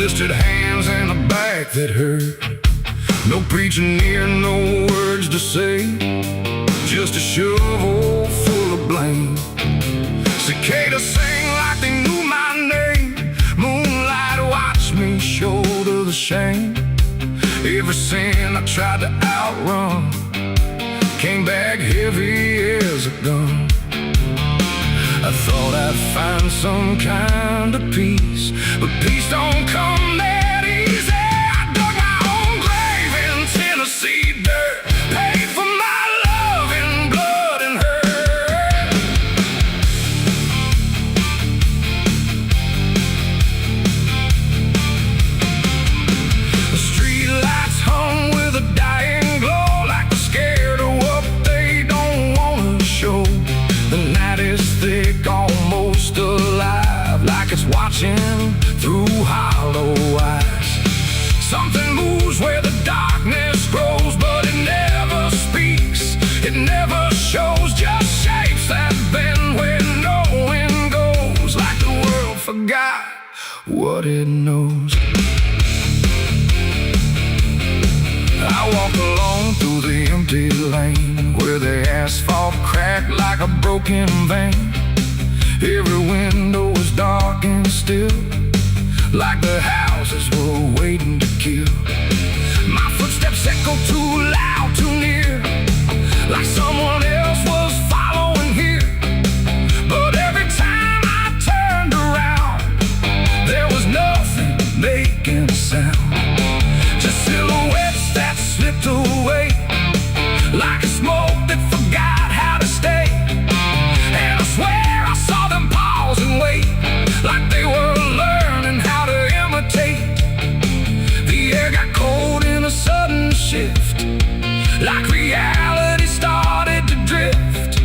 twisted hands and a back that hurt. No preaching near, no words to say, just a shovel full of blame. Cicadas sing like they knew my name. Moonlight watched me shoulder the shame. Every sin I tried to outrun came back heavy as a gun. I thought I'd find some kind of peace, but peace don't come that easy. I dug my own grave in Tennessee dirt, paid for my love in blood and hurt. The street lights hung with a dying glow, like they're scared of what they don't want to show. The night is thick, almost alive, like it's watching through hollow eyes. Something moves where the darkness grows, but it never speaks, it never shows, just shapes that bend where no wind goes, like the world forgot what it knows. I walk along through the empty lane, where the asphalt cracked like a broken vein. Every window was dark and still, like the houses were waiting to kill. My footsteps echo too loud, too near, like someone else was following here. But every time I turned around, there was nothing making a sound, just silhouettes that slipped away, like a smoke that forgot how to stay. And I swear I saw them pause and wait, like they were learning how to imitate. The air got cold in a sudden shift, like reality started to drift.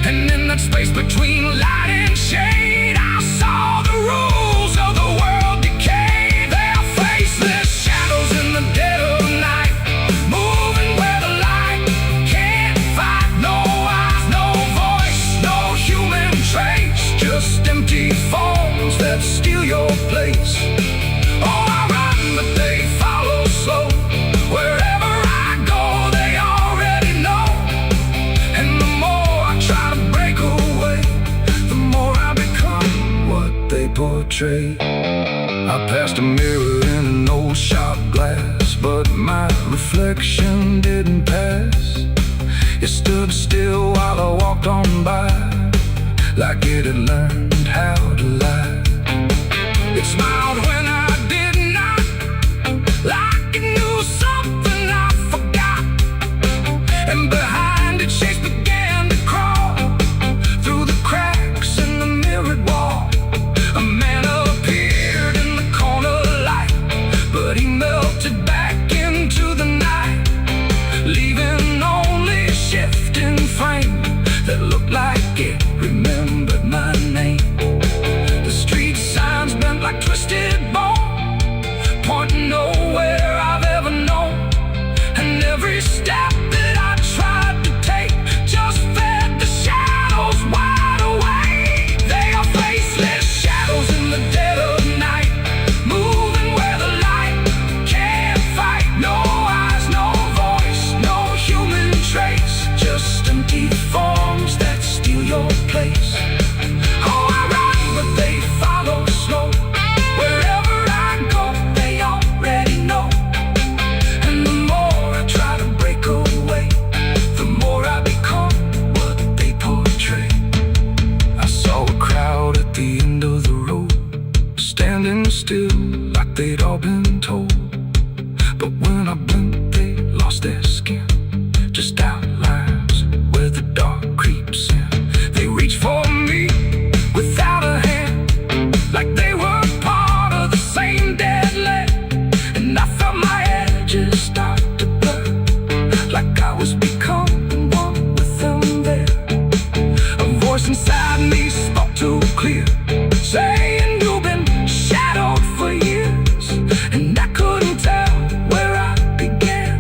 And in that space between light and shade, I saw the rules of the world decay. They are faceless shadows in the dead of night, moving where the light can't fight. No eyes, no voice, no human trace, just empty forms that steal your place. Oh, I run, but they follow slow. Wherever I go, they already know. And the more I try to break away, the more I become what they portray. I passed a mirror in an old shop glass, but my reflection didn't pass. It stood still while I walked on by, like it had learned how to lie. It smiled when I did not, like it knew something I forgot. And behind it, shapes began to crawl through the cracks in the mirrored wall. A man appeared in the corner light, but he melted back into the night, leaving only a shifting frame that looked like it remembered my name. The street signs bent like twisted bone, pointing nowhere I've ever known. And every step that I tried to take just fed the shadows wide awake. They are faceless shadows in the dead of night, moving where the light can't fight. No eyes, no voice, no human trace, just empty forms that steal your place. Oh, I run, but they follow slow. Wherever I go, they already know. And the more I try to break away, the more I become what they portray. I saw a crowd at the end of the road, standing still like they'd all been told. But when I blinked, they lost their skin, just outlines where the dark creeps in. They reach for me without a hand, like they were part of the same dead land. And I felt my edges start to blur, like I was becoming one with them there. A voice inside me spoke too clear, saying you've been shadowed for years. And I couldn't tell where I began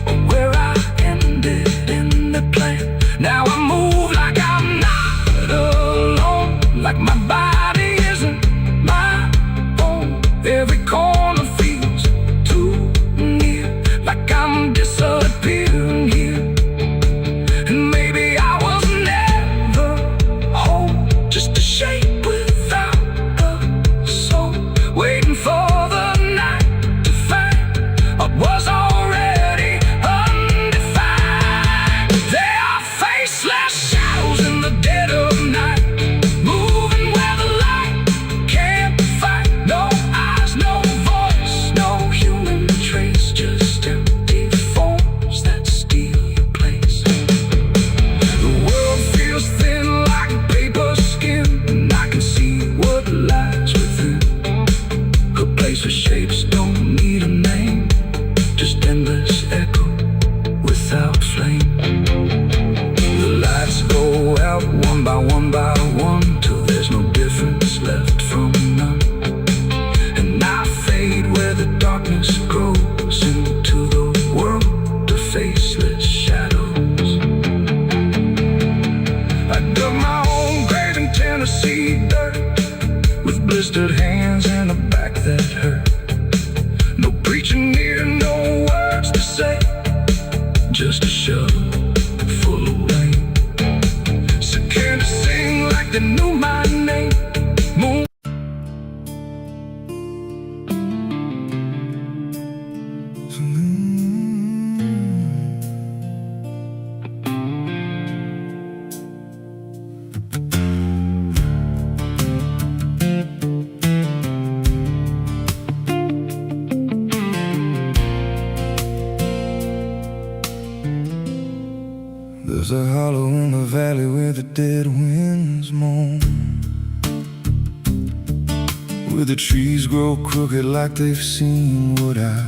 or where I ended in the plan. Now I move like I'm not alone, like my body isn't my own. Every corner greasy dirt, with blistered hands and a back that hurt. No preaching here, no words to say, just a shovel full of rain. Scared to sing like they knew my name. Moon. There's a hollow in the valley where the dead winds moan, where the trees grow crooked like they've seen what I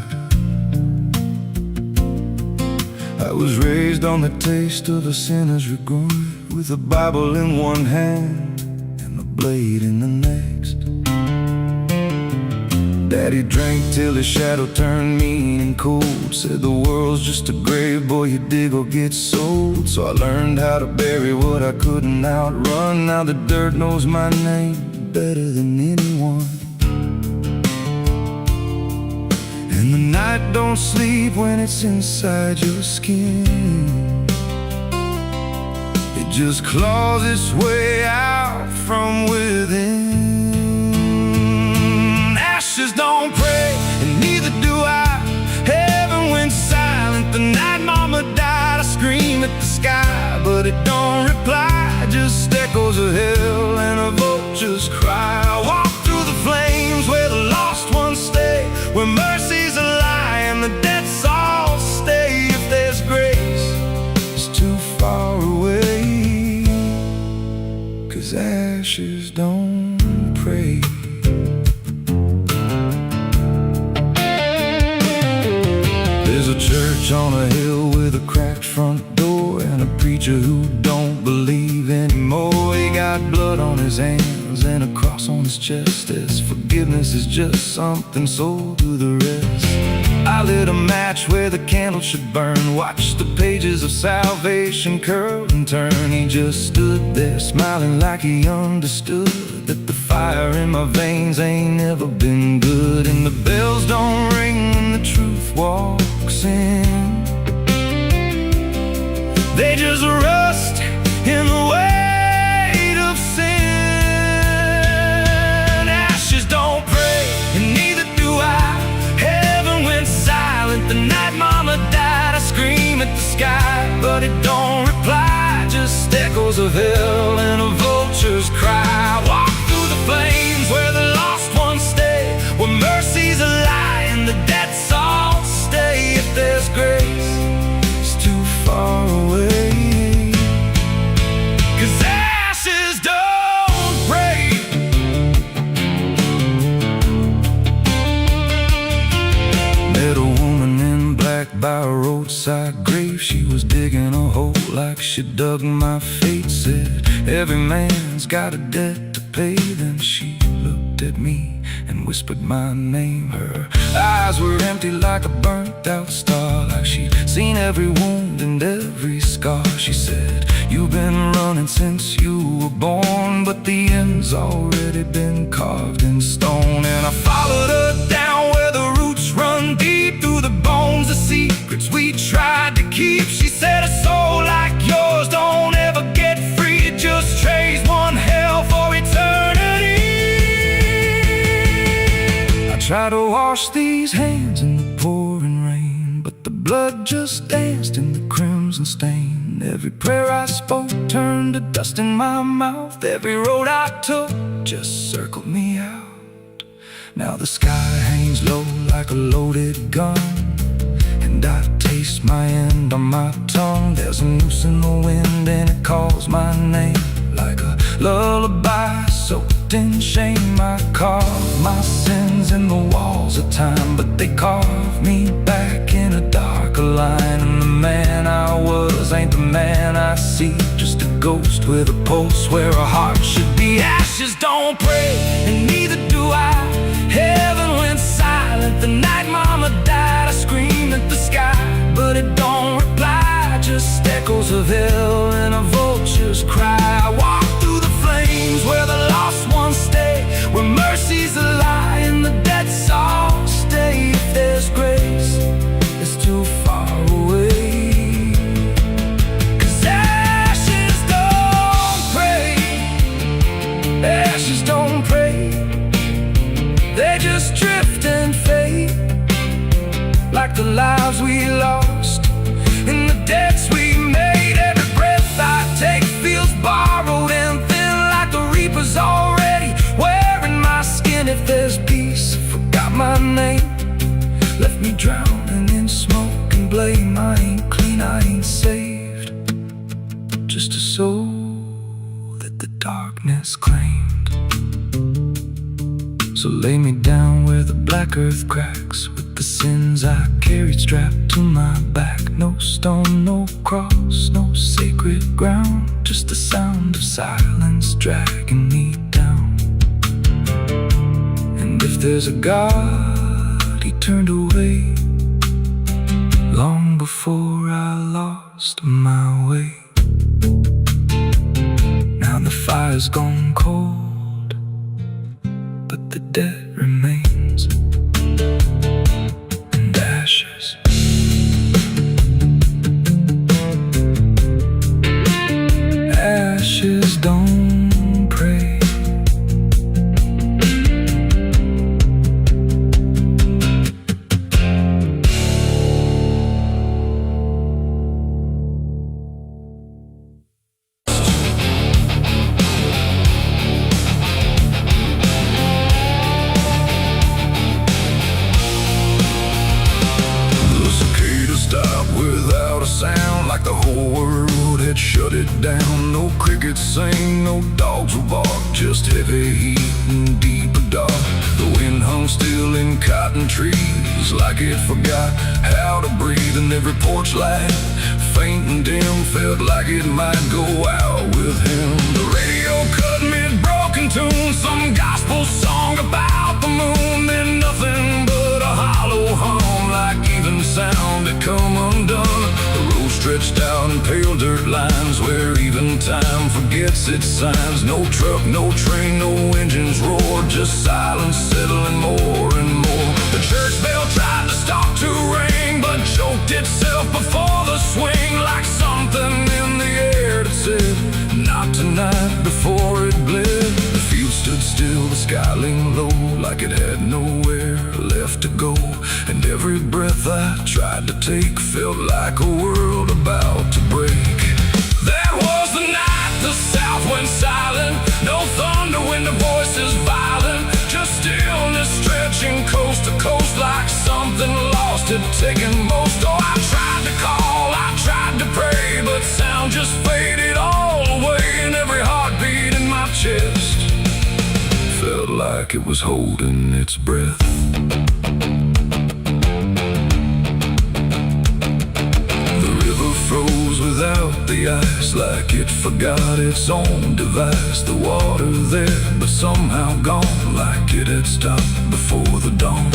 was raised on the taste of a sinner's regret, with a Bible in one hand and a blade in the next. Daddy drank till his shadow turned mean and cold, said the world's just a grave, boy, you dig or get sold. So I learned how to bury what I couldn't outrun. Now the dirt knows my name better than anyone. And the night don't sleep when it's inside your skin. It just claws its way out from within. Ashes don't pray, and neither do I. Heaven went silent the night mama died. I scream at the sky, but it don't reply. Just echoes of hell and a vulture's cry. I walk through the flames where the lost ones stay, where mercy's a lie and the dead souls stay. If there's grace, it's too far away, 'cause ashes don't pray. There's a church on a hill with a cracked front door, and a preacher who don't believe anymore. He got blood on his hands and a cross on his chest, as forgiveness is just something sold to the rest. I lit a match where the candle should burn, watched the pages of salvation curl and turn. He just stood there smiling like he understood that the fire in my veins ain't never been good. And the bells don't ring when the truth walks in, they just rust in the weight of sin. Ashes don't pray, and neither do I. Heaven went silent the night mama died. I scream at the sky, but it don't reply. Just echoes of hell and a vulture's cry. Walk through the flames where the lost ones stay, where mercy's a lie and the dead souls stay. If there's grace, it's too far away, 'cause ashes don't break. Met a woman in black by a roadside grave. She was digging a hole like she dug my fate. Said every man's got a debt to pay. Then she looked at me and whispered my name. Her eyes were empty like a burnt out star, like she'd seen every wound and every scar. She said, you've been running since you were born, but the end's already been carved in stone. And I followed her down where the roots run deep, through the bones, the secrets we tried to keep. She said, a soul like yours don't ever get free. It just trades one hell for eternity. I try to wash these hands in the pouring rain, but the blood just danced in the crimson stain. Every prayer I spoke turned to dust in my mouth. Every road I took just circled me out. Now the sky hangs low like a loaded gun, and I taste my end on my tongue. There's a noose in the wind and it calls my name like a lullaby soaked in shame. I carve my sins in the walls of time, but they carve me back in a darker line. And the man I was ain't the man I see, just a ghost with a pulse where a heart should be. Ashes don't pray, and neither do I. Heaven went silent the night mama died. I screamed at the sky, but it don't reply. Just echoes of hell and a vulture's cry. I walk through the flames where the lost the lives we lost and the debts we made. Every breath I take feels borrowed and thin, like the reaper's already wearing my skin. If there's peace, I forgot my name, left me drowning in smoke and blame. I ain't clean, I ain't saved, just a soul that the darkness claimed. So lay me down where the black earth cracks, with the sins I carried strapped to my back. No stone, no cross, no sacred ground, just the sound of silence dragging me down. And if there's a God, he turned away long before I lost my way. Now the fire's gone cold, but the debt remains, and ashes. Ashes don't pray. Sound like the whole world had shut it down. No crickets sing, no dogs will bark, just heavy heat and deeper dark. The wind hung still in cotton trees, like it forgot how to breathe. And every porch light, faint and dim, felt like it might go out with him. The radio cut mid-broken tune, some gospel song about the moon. Then nothing but a hollow hum, like even sound had come undone. Stretched out in pale dirt lines, where even time forgets its signs. No truck, no train, no engines roar, just silence settling more and more. The church bell tried to stop to ring, but choked itself before the swing, like something in the air that said, not tonight, before it bled. The field stood still, the sky leaned low, like it had nowhere left to go. And every breath I tried to take felt like a world about to break. That was the night the south went silent. No thunder when the voices violent, just stillness stretching coast to coast, like something lost had taken most. Oh, I tried to call, I tried to pray, but sound just faded all away. And every heartbeat in my chest felt like it was holding its breath. Froze without the ice, like it forgot its own device. The water there, but somehow gone, like it had stopped before the dawn.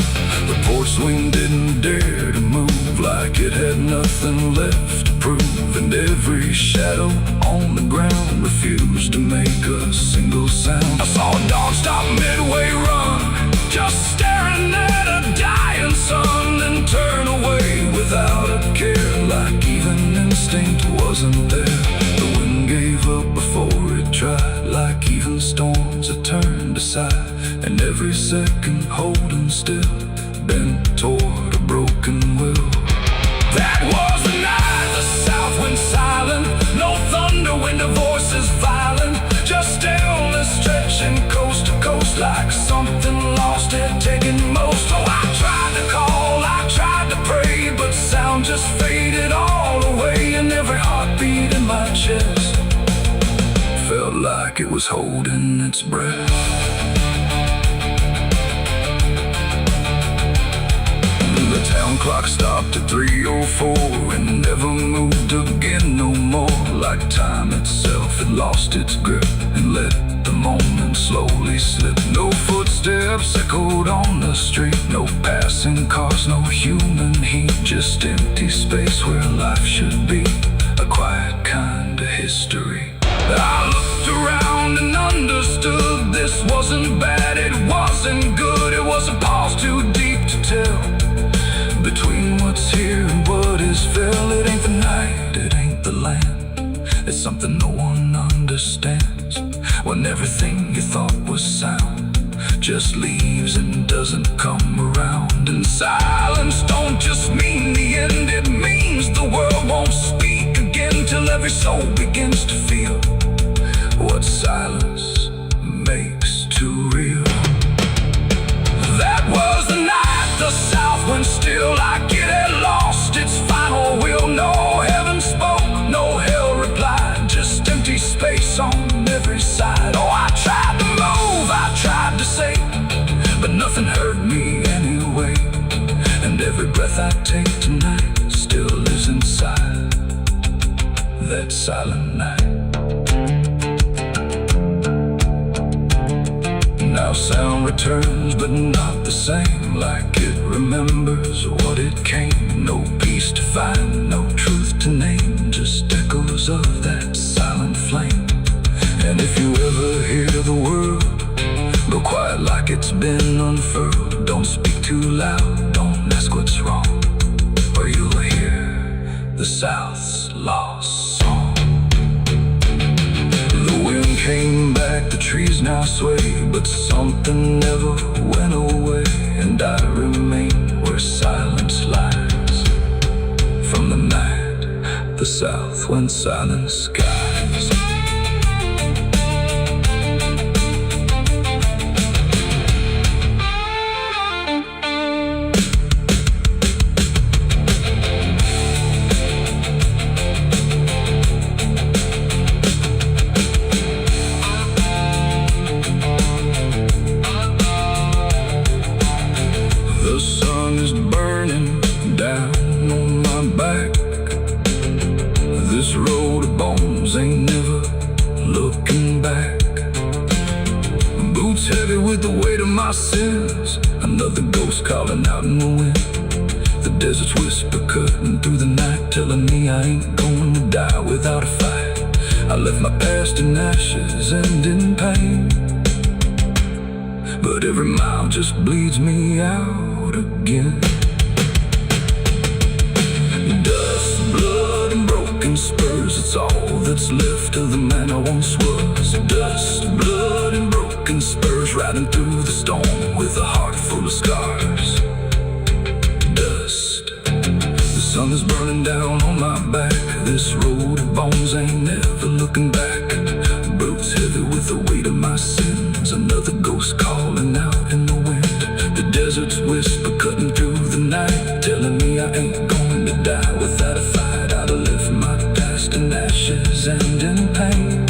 The porch swing didn't dare to move, like it had nothing left to prove. And every shadow on the ground refused to make a single sound. I saw a dog stop midway run, just staring at a dying sun, then turn away without a care, like even instinct wasn't there. The wind gave up before it tried, like even storms had turned aside. And every second holding still, bent toward a broken will. That was the night the south went silent. No thunder when the voices violent, just stillness stretching coast to coast, like something lost had taken most. Oh, I tried to call, I tried to pray, but sound just faded all away. And every heartbeat in my chest felt like it was holding its breath. The town clock stopped at 3:04 and never moved again no more, like time itself had lost its grip and let the moment slowly slip. No footsteps echoed on the street, no passing cars, no human heat, just empty space where life should be, a quiet kind of history. I looked around and understood this wasn't bad, it wasn't good, it was a pause too deep to tell. Between what's here and what is felt, it ain't the night, it ain't the land, it's something no one understands. When everything you thought was sound just leaves and doesn't come around. And silence don't just mean the end, it means the world won't speak again till every soul begins to feel what silence makes too real. That was the night the South went still, like it had lost its final will. No heaven spoke, no hell replied, just empty space on every side. Oh, I tried to move, I tried to say, but nothing heard me anyway. And every breath I take tonight still lives inside that silent night. Now sound returns, but not the same, like it remembers what it came. No peace to find, no truth to name, just echoes of that silent flame. And if you ever hear the word, go quiet like it's been unfurled. Don't speak too loud, don't ask what's wrong, or you'll hear the South's lost song. The wind came back, the trees now sway, but something never went away. And I remain where silence lies, from the night the South went silent skies. The sun is burning down on my back. This road of bones ain't never looking back. Boots heavy with the weight of my sins, another ghost calling out in the wind. The desert's whisper cutting through the night, telling me I ain't going to die without a fight. I left my past in ashes and in pain, but every mile just bleeds me out again. Dust, blood, and broken spurs, it's all that's left of the man I once was. Dust, blood, and broken spurs, riding through the storm with a heart full of scars. Dust, the sun is burning down on my back. This road of bones ain't never looking back. Boots heavy with the weight of my sins, another ghost calling out in the wind. The desert's whisper cutting through the night, telling me I ain't going to die without a fight. I'd have left my past in ashes and in pain.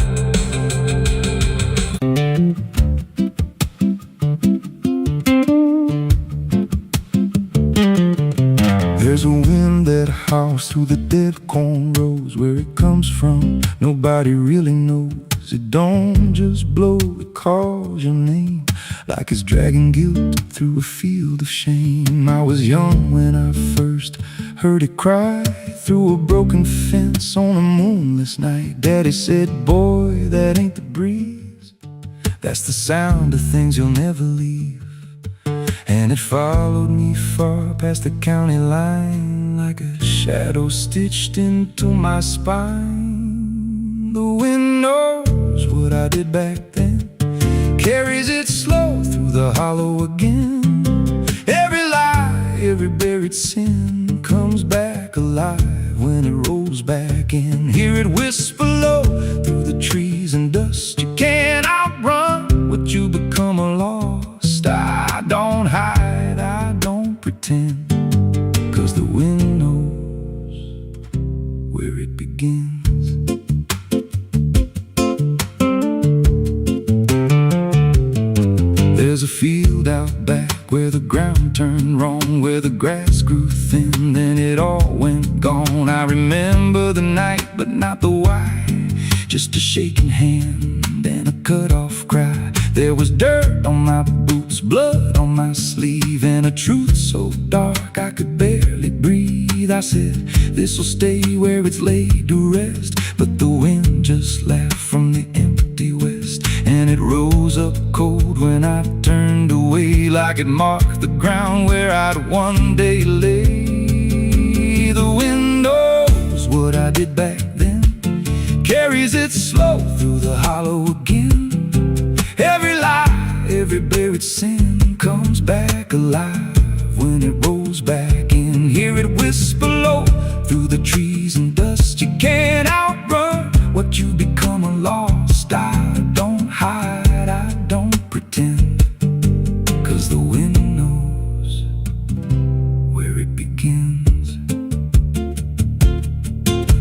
There's a wind that howls through the dead corn rows. Where it comes from, nobody really knows. It don't just blow, it calls your name, like it's dragging guilt through a field of shame. I was young when I first heard it cry through a broken fence on a moonless night. Daddy said, boy, that ain't the breeze, that's the sound of things you'll never leave. And it followed me far past the county line, like a shadow stitched into my spine. The wind knows what I did back then, carries it slow through the hollow again. Every lie, every buried sin comes back alive when it rolls back in. Hear it whisper low through the trees and dust. You can't outrun what you become lost. I don't hide, I don't pretend, 'cause the wind knows where it begins. There's a field out back where the ground turned wrong, where the grass grew thin, then it all went gone. I remember the night, but not the why, just a shaking hand and a cut-off cry. There was dirt on my boots, blood on my sleeve, and a truth so dark I could barely breathe. I said, this'll stay where it's laid to rest, but the wind just laughed from the empty west, and it rose up cold when I turned away, like it marked the ground where I'd one day lay. The wind knows what I did back then, carries it slow through the hollow again. Every lie, every buried sin comes back alive when it rolls back in. Hear it whisper low through the trees and dust. You can't outrun what you become lost. I don't hide, I don't pretend, 'cause the wind knows where it begins.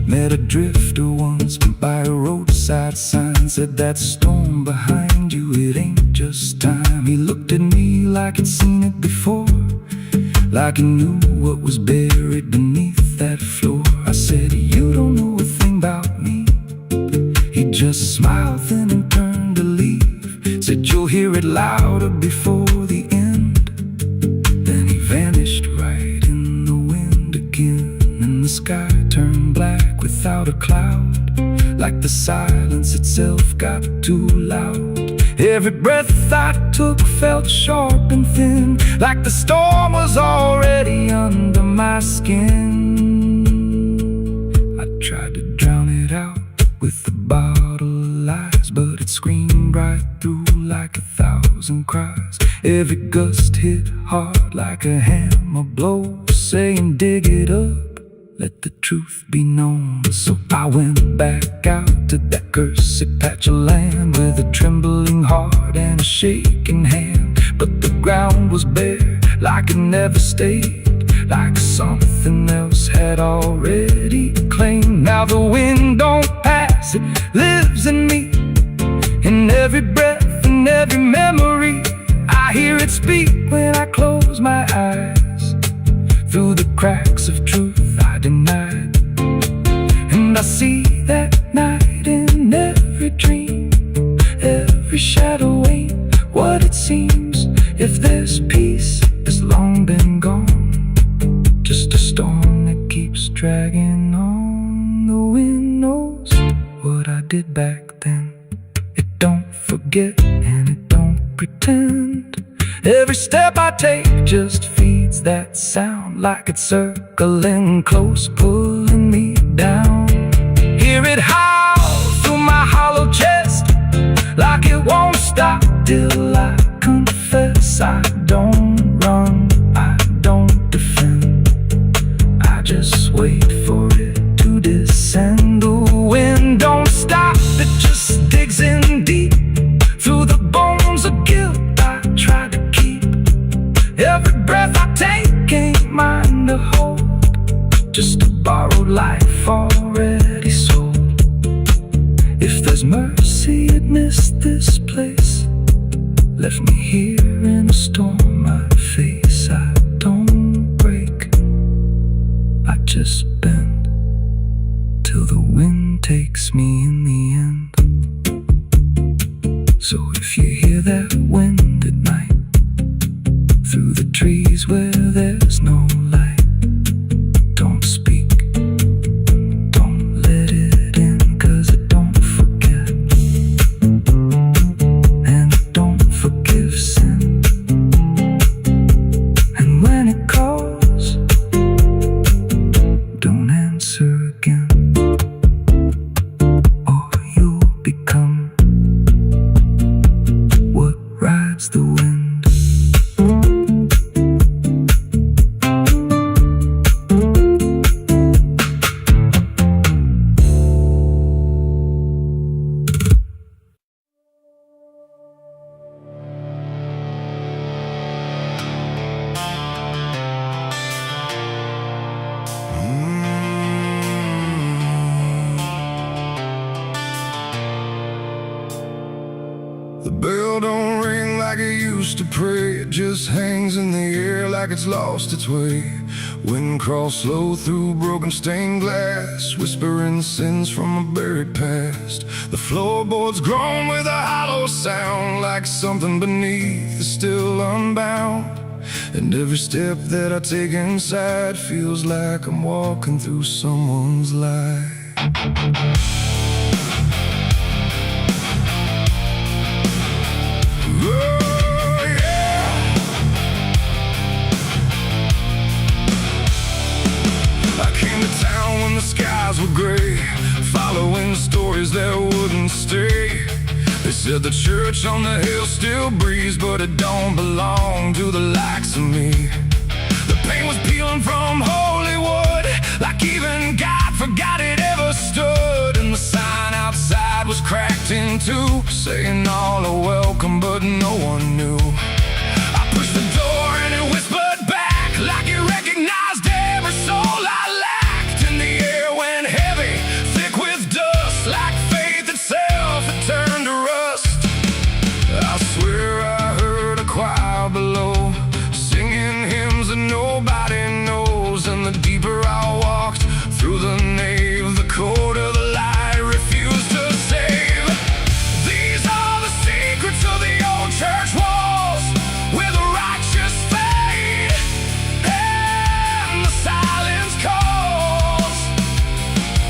Met a drifter once by a roadside sign, said that storm behind you, it ain't just time. He looked at me like he'd seen it before, like he knew what was buried beneath that floor. I said, you don't know a thing about me. He just smiled then and turned to leave. Said, you'll hear it louder before the end. Then he vanished right in the wind again, and the sky turned black without a cloud, like the silence itself got too loud. Every breath I took felt sharp and thin, like the storm was already under my skin. I tried to drown it out with a bottle of lies, but it screamed right through like 1,000 cries. Every gust hit hard like a hammer blow, saying dig it up, let the truth be known. So I went back out to that cursed patch of land with a trembling heart and a shaking hand. But the ground was bare, like it never stayed, like something else had already claimed. Now the wind don't pass, it lives in me, in every breath and every memory. I hear it speak when I close my eyes, through the cracks of truth I denied. And I see that night in every dream, every shadow ain't what it seems. If there's peace, it's long been gone, just a storm that keeps dragging on. The wind knows what I did back then. It don't forget and it don't pretend. Every step I take just feeds that sound, like it's circling close, pulling me down. Hear it howl through my hollow chest, like it won't stop till I confess. I don't run, I don't defend, I just wait for it to descend. The wind don't stop, it just digs in deep, through the bones of guilt I try to keep. Every breath I take ain't mine to hold, just a borrowed life already sold. If there's mercy, it missed this place, left me here in a storm I face. I don't break, I just bend, till the wind takes me in the end. So if you hear that wind at night, through the trees where there's no light, don't speak, don't let it in, 'cause it don't forget, and it don't forgive sin. And when it calls, don't answer again, or you'll become what rides the wind. The bell don't ring like it used to pray, it just hangs in the air like it's lost its way. Wind crawls slow through broken stained glass, whispering sins from a buried past. The floorboards groan with a hollow sound, like something beneath is still unbound. And every step that I take inside feels like I'm walking through someone's life. Skies were gray, following stories that wouldn't stay. They Said the church on the hill still breathes, but it don't belong to the likes of me. The paint was peeling from Hollywood, like even God forgot it ever stood. And the sign outside was cracked in two, saying all are welcome, but no one knew. I pushed the door and it whispered back, like it recognized every soul I lacked. And the air went heavy, thick with dust, like faith itself had turned to rust. I swear I heard a choir below, singing hymns that nobody knows. And the deeper I walked through the nave, the colder the light refused to save. These are the secrets of the old church walls, where the righteous fade and the silence calls,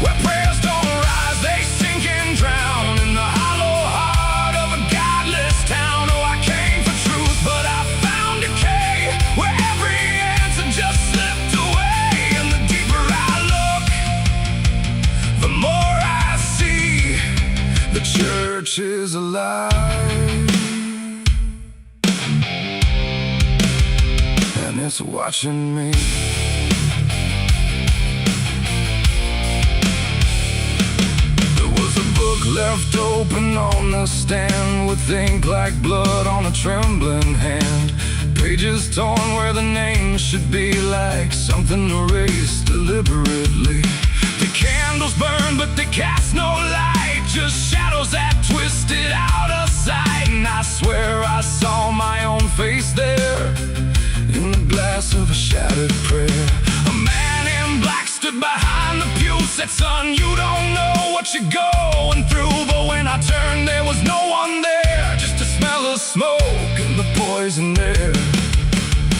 where prayers don't rise, they sink and drown in the hollow heart of a godless town. Oh, I came for truth, but I found decay, where every answer just slipped away. And the deeper I look, the more I see the church is alive, and it's watching me. There was a book left open on the stand, with ink like blood on a trembling hand. Pages torn where the names should be, like something erased deliberately. The candles burn, but they cast no light, just shadows that twisted out of sight. And I swear I saw my own face there, in the glass of a shattered prayer. A man in black stood behind the pew, said, son, you don't know what you're going through. But when I turned, there was no one there, just a smell of smoke and the poison air.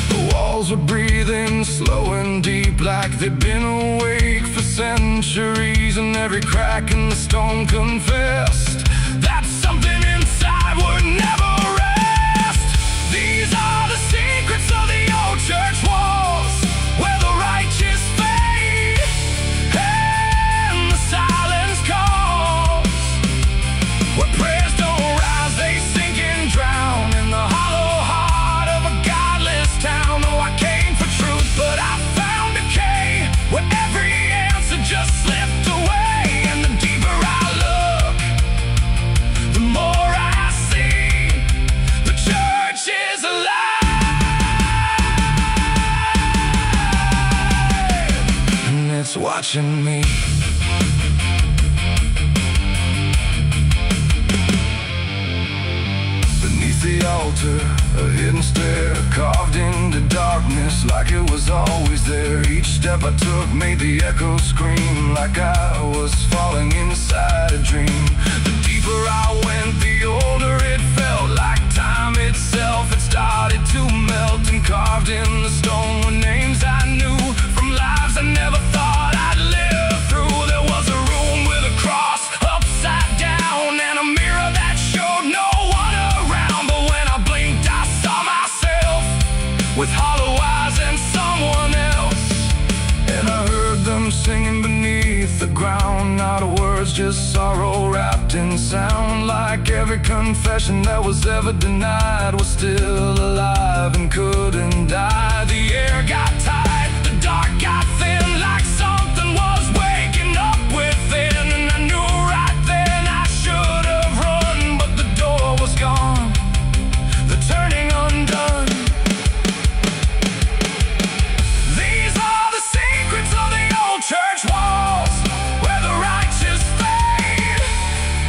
The walls were breathing slow and deep, like they'd been awake for centuries. And every crack in the stone confessed that something inside would never rest. These are the secrets of the old church walls, where the righteous fade and the silence calls, where prayers don't rise, they sink and drown in the hollow heart of a godless town. Oh, I came for truth, but I found decay, where every answer just slipped away. And the deeper I look, the more I see the church is alive, and it's watching me. Beneath the altar, a hidden stair carved into darkness, like it was always there. Each step I took made the echoes scream, like I was falling inside a dream. The deeper I went, the older it felt, like time itself had started to melt. And carved in the stone were names I knew, from lives I never thought I'd live through. There was a room with a cross upside down, and a mirror that showed no one around. But when I blinked, I saw myself with hollow eyes and someone else. And I heard them singing beneath the ground, not words, just sorrow wrapped in sound. Like every confession that was ever denied was still alive and couldn't die. The air got tight, the dark got thin, like something was waking up within. And I knew right then I should have run, but the door was gone, the turning undone. These are the secrets of the old church walls, where the righteous fade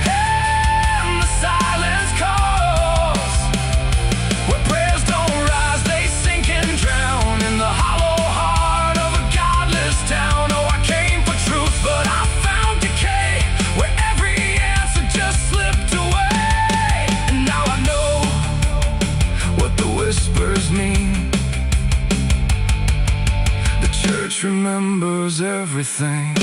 and the silence calls, where prayers don't rise, they sink and drown in the hollow heart of a godless town. Oh, I came for truth, but I found decay, where every answer just slipped away. And now I know what the whispers mean. The church remembers everything.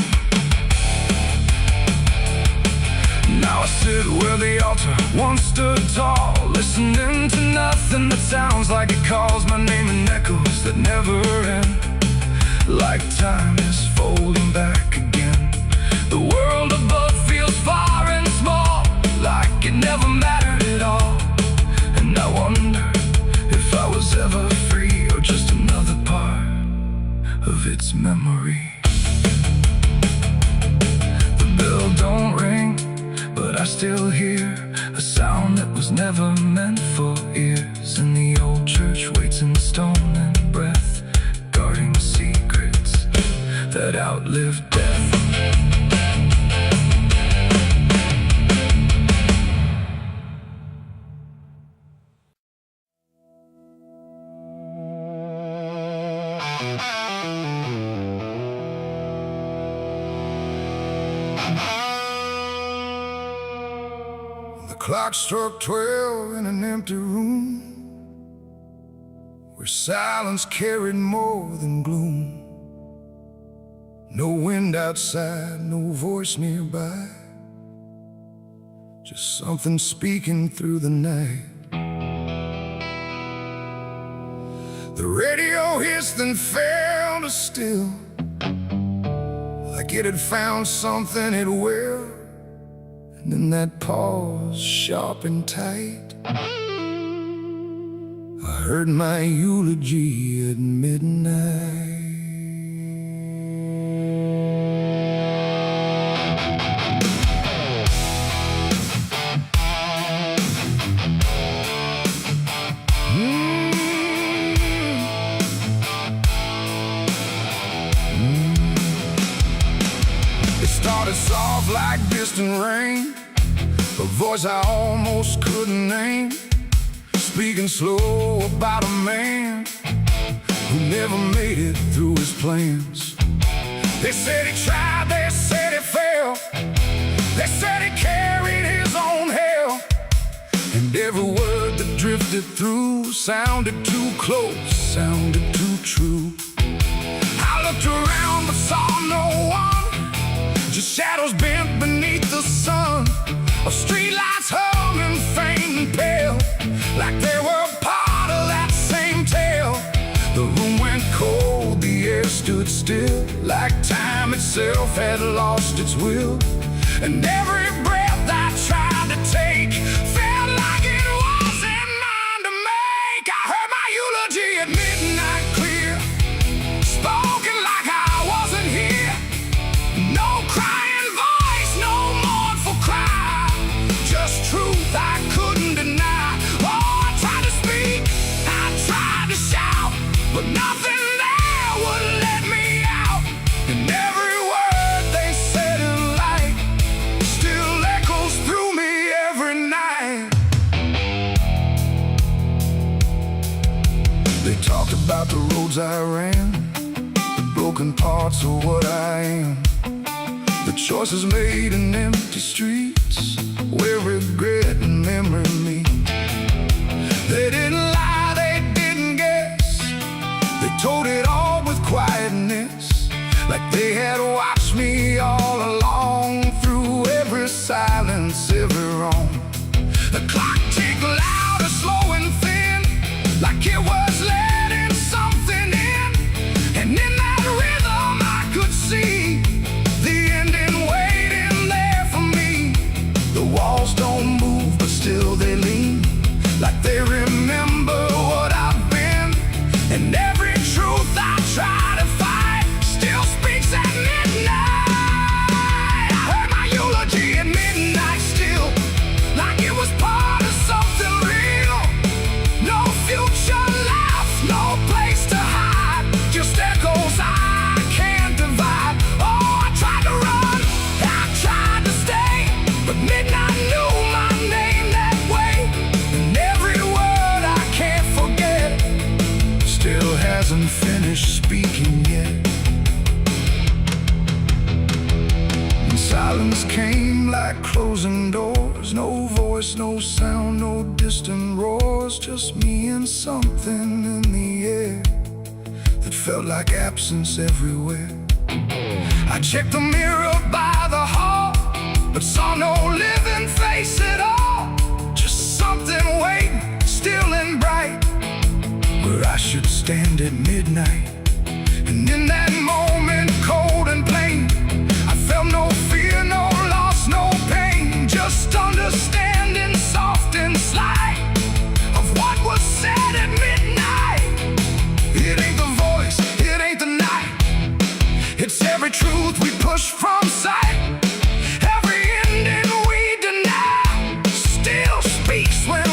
Now I sit where the altar once stood tall, listening to nothing that sounds like it calls my name in echoes that never end, like time is folding back again. The world above feels far and small, like it never mattered was never meant for ears, and the old church waits in stone and breath, guarding secrets that outlive death. The clock struck 12 in an empty room, where silence carried more than gloom. No wind outside, no voice nearby, just something speaking through the night. The radio hissed and fell to still, like it had found something it will. And in that pause, sharp and tight, I heard my eulogy at midnight. It started soft like distant rain, a voice I almost couldn't name, speaking slow about a man who never made it through his plans. They said he tried, they said he failed, they said he carried his own hell, and every word that drifted through sounded too close, sounded too true. I looked around but saw no one, just shadows bent beneath the sun, of streetlights humming faint and pale, like they were part of that same tale. The room went cold, the air stood still, like time itself had lost its will. And every breath I tried to take felt like it wasn't mine to make. I heard my eulogy at midnight clear, spoken like I wasn't here. No crying voice, no mournful cry, just truth I couldn't deny. Oh, I tried to speak, I tried to shout, but nothing there would let me out. And every word they said in light still echoes through me every night. They talked about the roads I ran, the broken parts of what I am, the choices made in empty streets where regret and memory meet. They didn't lie, they didn't guess, they told it all with quietness, like they had watched me all along, through every silence, every wrong. The clock ticked louder, slow and thin, like it was letting something in. And in that rhythm I could see the ending waiting there for me. The walls don't move, but still they lean, like they remember what I've been. And every truth I try to fight still speaks at midnight. I heard my eulogy at midnight still, like it was part of something real. No future left, no place to hide, just echoes I can't divide. Oh, I tried to run, I tried to stay, but midnight knew my name that way. And every word I can't forget still hasn't finished speaking yet. And silence came like closing doors, no voice, no sound, no distant roars, just me and something in the air that felt like absence everywhere. I checked the mirror by the hall, but saw no living face at all, just something waiting, still and bright, where I should stand at midnight. And in that moment, cold and plain, I felt no fear, no loss, no pain, just understanding, soft and slight, of what was said at midnight. It ain't the voice, it ain't the night, it's every truth we push from sight. Every ending we deny still speaks when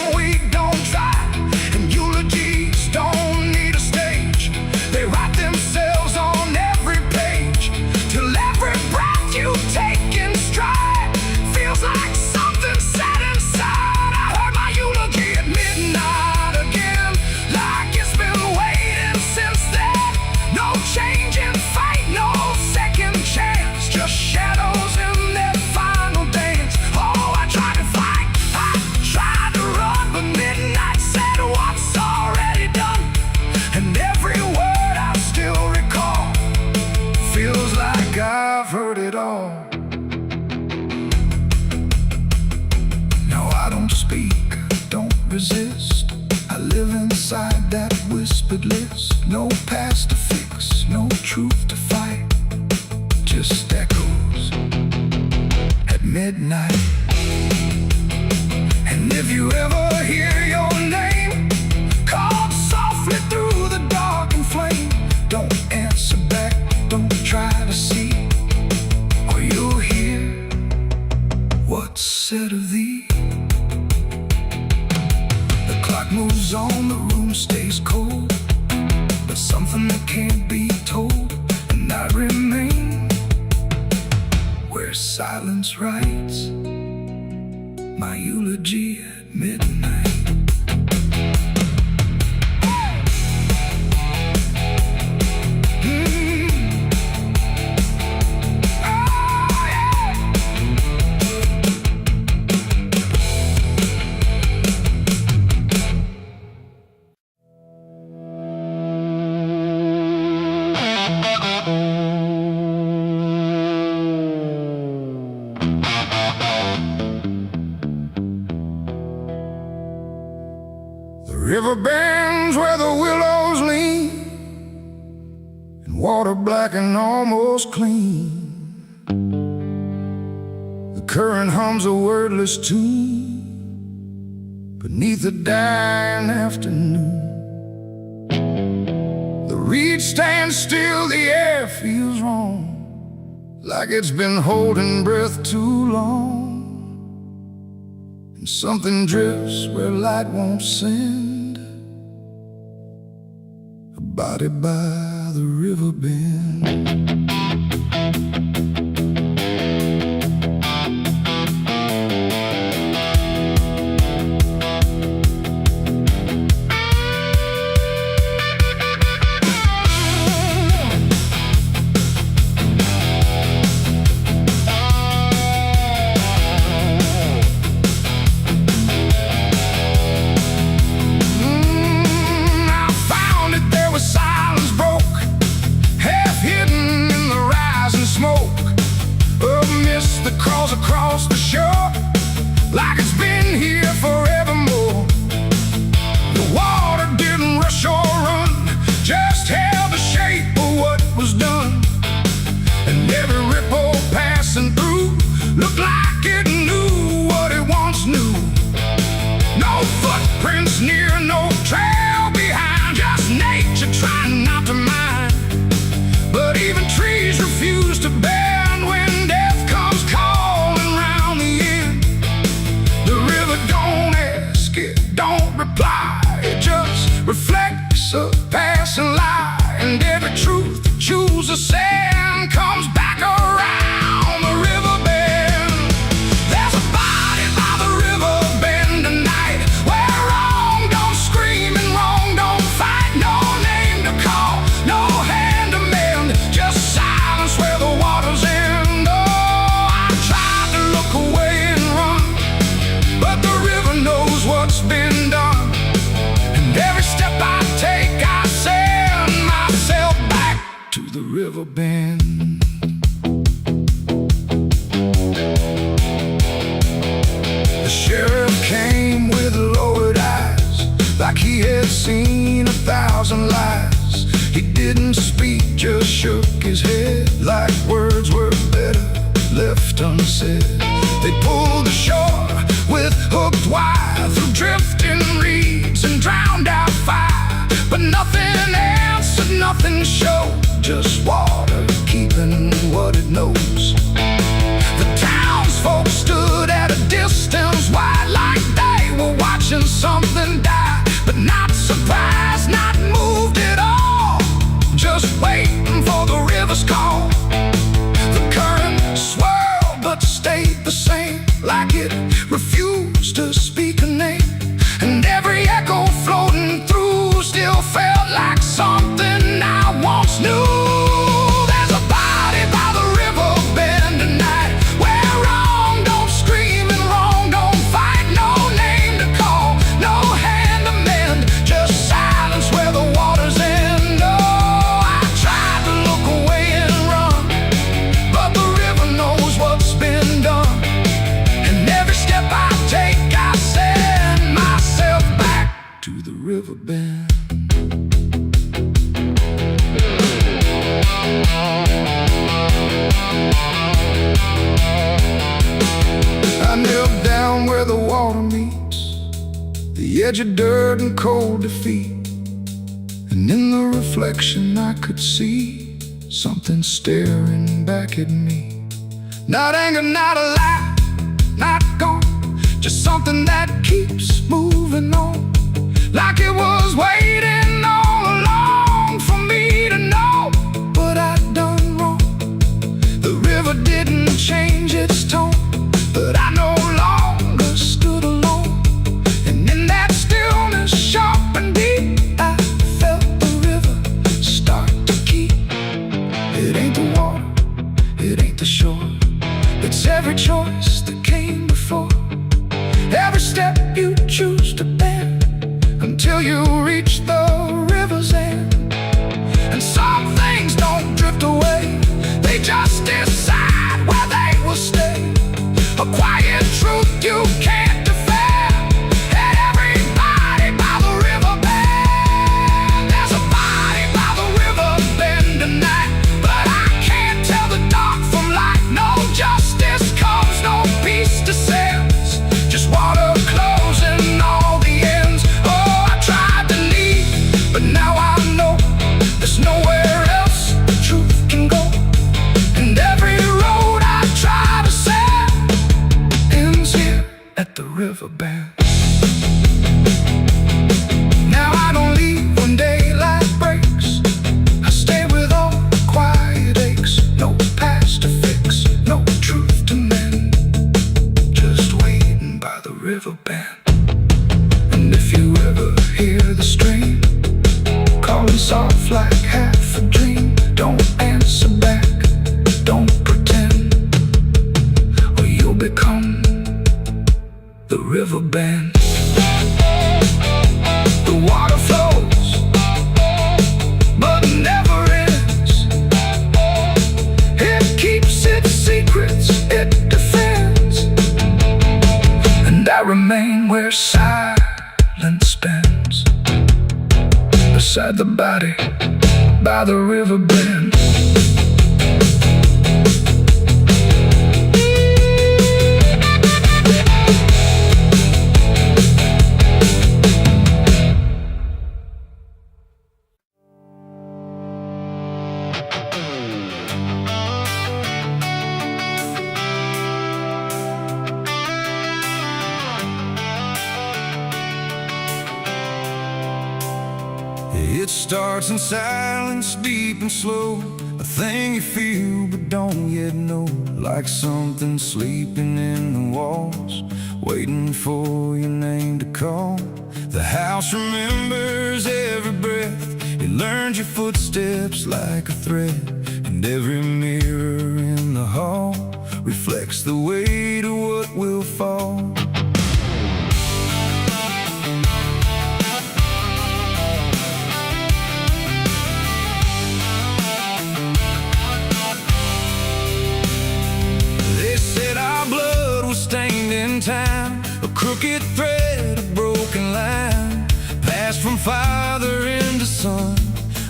inside that whispered list. No past to fix, no truth to fight, just echoes at midnight. And if you ever hear your name called softly through the dark and flame, don't answer back, don't try to see, or you'll hear what's said of thee. The clock moves on, the room stays cold, but something that can't be told, and I remain where silence writes my eulogy at midnight. River bends where the willows lean, and water black and almost clean. The current hums a wordless tune beneath the dying afternoon. The reed stands still, the air feels wrong, like it's been holding breath too long. And something drifts where light won't send, a body by the river bend. Across the shore, like it's been here forevermore. The water didn't rush or run, just held the shape of what was done. And every ripple passing through looked like it knew what it once knew. No footprints near, no trail behind, just nature trying not to mind. But even trees refuse to bend when death comes calling round the end. The river don't ask, it don't reply, it just reflects a passing lie. And every truth that chooses sand comes back around the river bend. There's a body by the river bend tonight, where wrong don't scream and wrong don't fight. No name to call, no hand to mend, just silence where the waters end. Oh, I tried to look away and run, but the river knows what's been done. And every step I take, I send myself back to the river bend. The sheriff came with lowered eyes, like he had seen 1,000 lies. He didn't speak, just shook his head, like words were better left unsaid. They pulled ashore with hooked wire through drifting reeds and drowned out fire, but nothing answered, nothing showed, just water keeping what it knows. The townsfolk stood at a distance wide, like they were watching something die, but not surprised, not moved at all, just waiting for the river's call. The current swirled but stayed the same, like it refused to speak a name. And every echo floating through still felt like something I once knew. There's a body by the river bend tonight, where wrong don't scream and wrong don't fight. No name to call, no hand to mend, just silence where the waters end. Oh, I tried to look away and run, but the river knows what's been done. And every step I take, I say I knelt down where the water meets the edge of dirt and cold defeat, and in the reflection I could see something staring back at me. Not anger, not a lie, not gone, just something that keeps moving on, like it was waiting all along for me to know what I'd done wrong. The river didn't change its tone, but I no longer stood alone. And in that stillness, sharp and deep, I felt the river start to keep. It ain't the water, it ain't the shore, it's every choice that came before, every step you choose to bend, until you reach the river's end. And some things don't drift away, they just decide where they will stay. A quiet truth you can't defend. And everybody by the river bend. There's a body by the river bend tonight, but I can't tell the dark from light. No justice comes, no peace descends, just water closing all the ends. Oh, I tried to leave, but now I know there's nowhere else the truth can go. And every road I try to set ends here at the river bend. Now I don't leave when daylight breaks, I stay with all the quiet aches. No past to fix, no truth to mend, just waiting by the river bend. And if you ever hear the stream calling soft like half a dream, don't answer back, don't pretend, or you'll become the river bend. The water flows, but never ends. It keeps its secrets, it defends. And I remain where silence bends, beside the body by the river bend. It starts in silence, deep and slow, a thing you feel but don't yet know, like something sleeping in the walls, waiting for your name to call. The house remembers every breath, it learns your footsteps like a thread, and every mirror in the hall reflects the weight of what will fall. Stained in time, a crooked thread, a broken line, passed from father into son,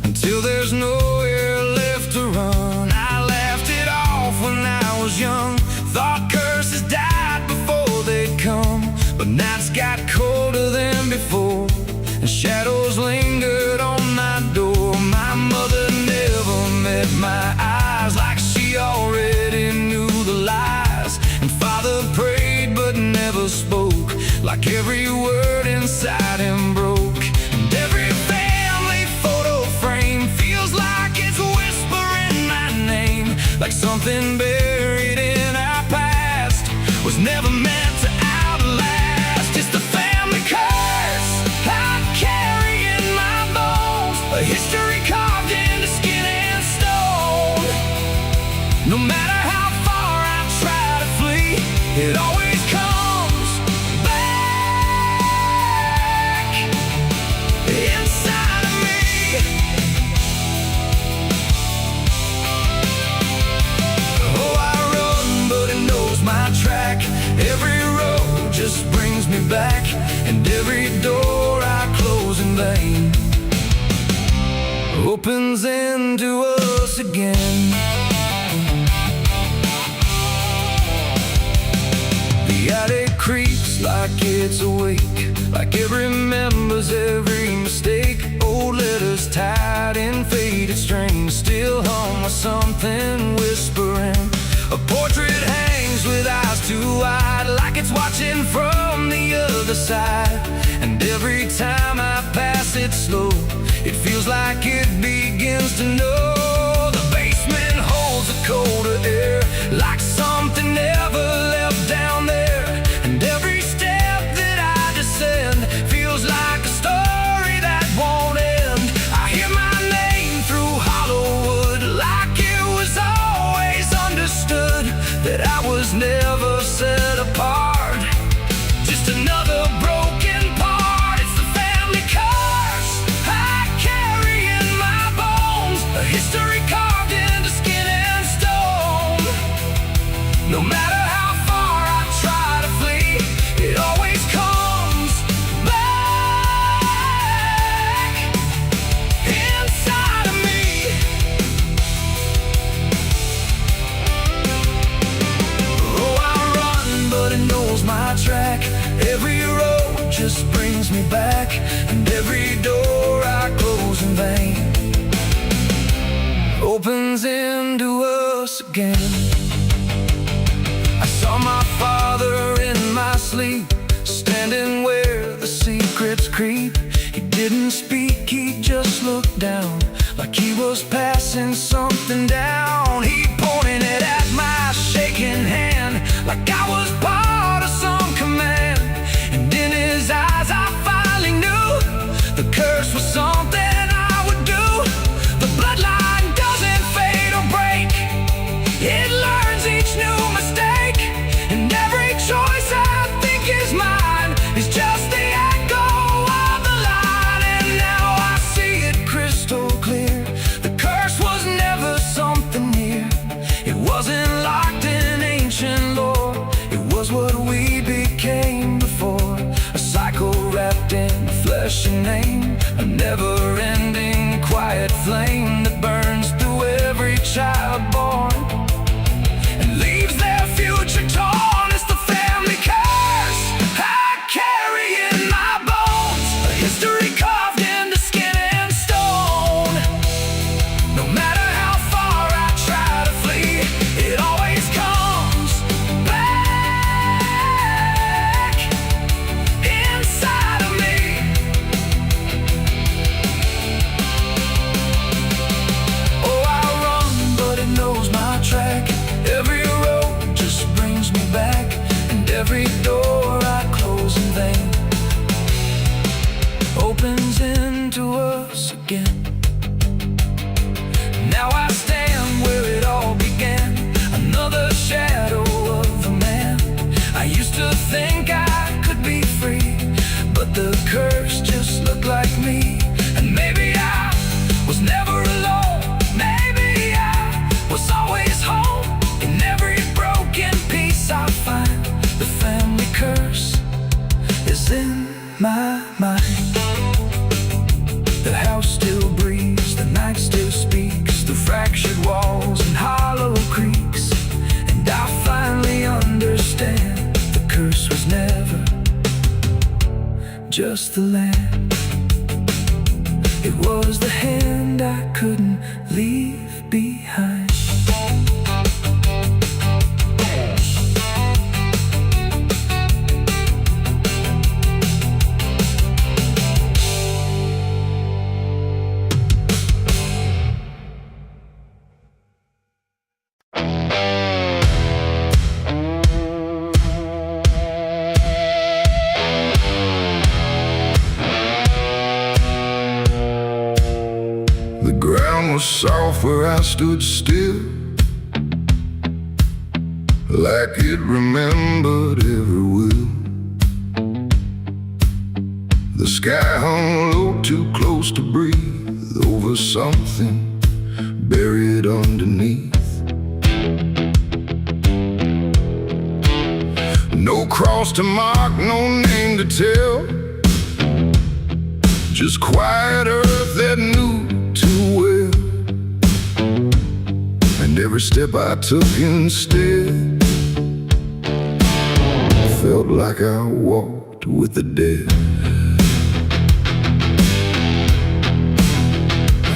until there's nowhere left to run. I laughed it off when I was young, thought curses died before they'd come, but nights got colder than before, and shadows lingered on my door. My mother never met my eyes, like she already knew the lies, and father prayed but never spoke, like every word inside him broke. And every family photo frame feels like it's whispering my name, like something buried in our past was never meant to outlast. It's the family curse I carry in my bones, a history carved into skin and stone. No matter how far I try to flee, it always comes back inside of me. Oh, I run, but it knows my track. Every road just brings me back, and every door I close in vain. opens into us again. The attic creeps like it's awake, like it remembers every mistake. Old letters tied in faded strings still hung with something whispering. A portrait hangs with eyes too wide, like it's watching from the other side. And every time I pass it slow, it feels like it begins to know. The basement holds a colder air, like something never left down there. And every step that I descend feels like a story that won't end. I hear my name through hollow wood, like it was always understood that I was never set apart. Just another broken part. It's the family curse I carry in my bones, a history carved into skin and stone. No matter how far I try to flee, it always comes back inside of me. Oh, I run, but it knows my track. Every road just brings me back, and every door I close in vain opens into us again. I saw my father in my sleep, standing where the secrets creep. He didn't speak, he just looked down, like he was passing something down. He pointed at my shaking hand, like I was part of some command. And in his eyes I finally knew the curse was something I would do. The bloodline doesn't fade or break, it learns each new mistake. And every choice I think is mine is just the echo of the line. And now I see it crystal clear. The curse was never something near, it wasn't locked in ancient lore. It was what we became before, a cycle wrapped in flesh and name, a never-ending quiet flame that burns through every child born and leaves their future torn. It's the family curse I carry in my bones, a history carved into skin and stone. No matter how far I try to flee, it always comes back inside of me. Oh, I run, but it knows my track. Every road just brings me back, and every door I close in vain opens into us again. Now I stand where it all began, another shadow of a man. I used to think I could be free, but the curse just looked like me. And maybe I was never alone, maybe I was always home. In every broken piece I find, the family curse is in my mind. The house still breathes, the night still speaks through fractured walls and hollow creaks. And I finally understand the curse was never just the land, it was the hand I couldn't leave behind. The ground was soft where I stood still, like it remembered every will. The sky hung low, too close to breathe, over something buried underneath. No cross to mark, no name to tell, just quiet earth that knew too every step I took instead felt like I walked with the dead.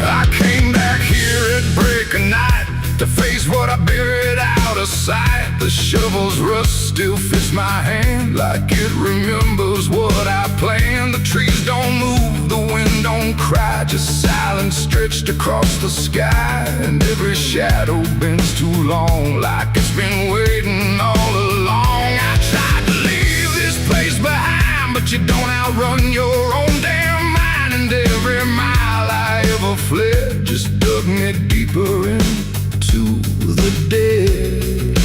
I came back here at break of night to face what I buried out of sight. The shovel's rust still fits my hand like it remembers what I planned. The trees don't move, the wind don't cry, just silence stretched across the sky. And every shadow bends too long, like it's been waiting all along. I tried to leave this place behind, but you don't outrun your own damn mind. And every mile I ever fled just dug me deeper into the dead.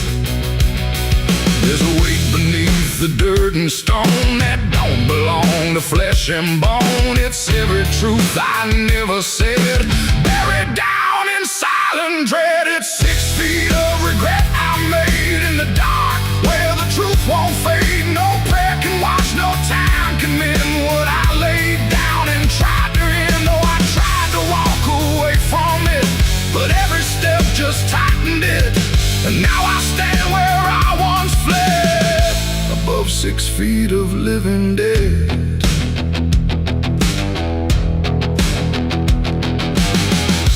There's a weight beneath the dirt and stone that don't belong to flesh and bone. It's every truth I never said, buried down in silent dread. It's 6 feet of regret I made in the dark, where the truth won't fade. No prayer can wash, no time can mend what I laid down and tried to end. Though I tried to walk away from it, but every step just tightened it. And now I stand where I once fled, above 6 feet of living dead.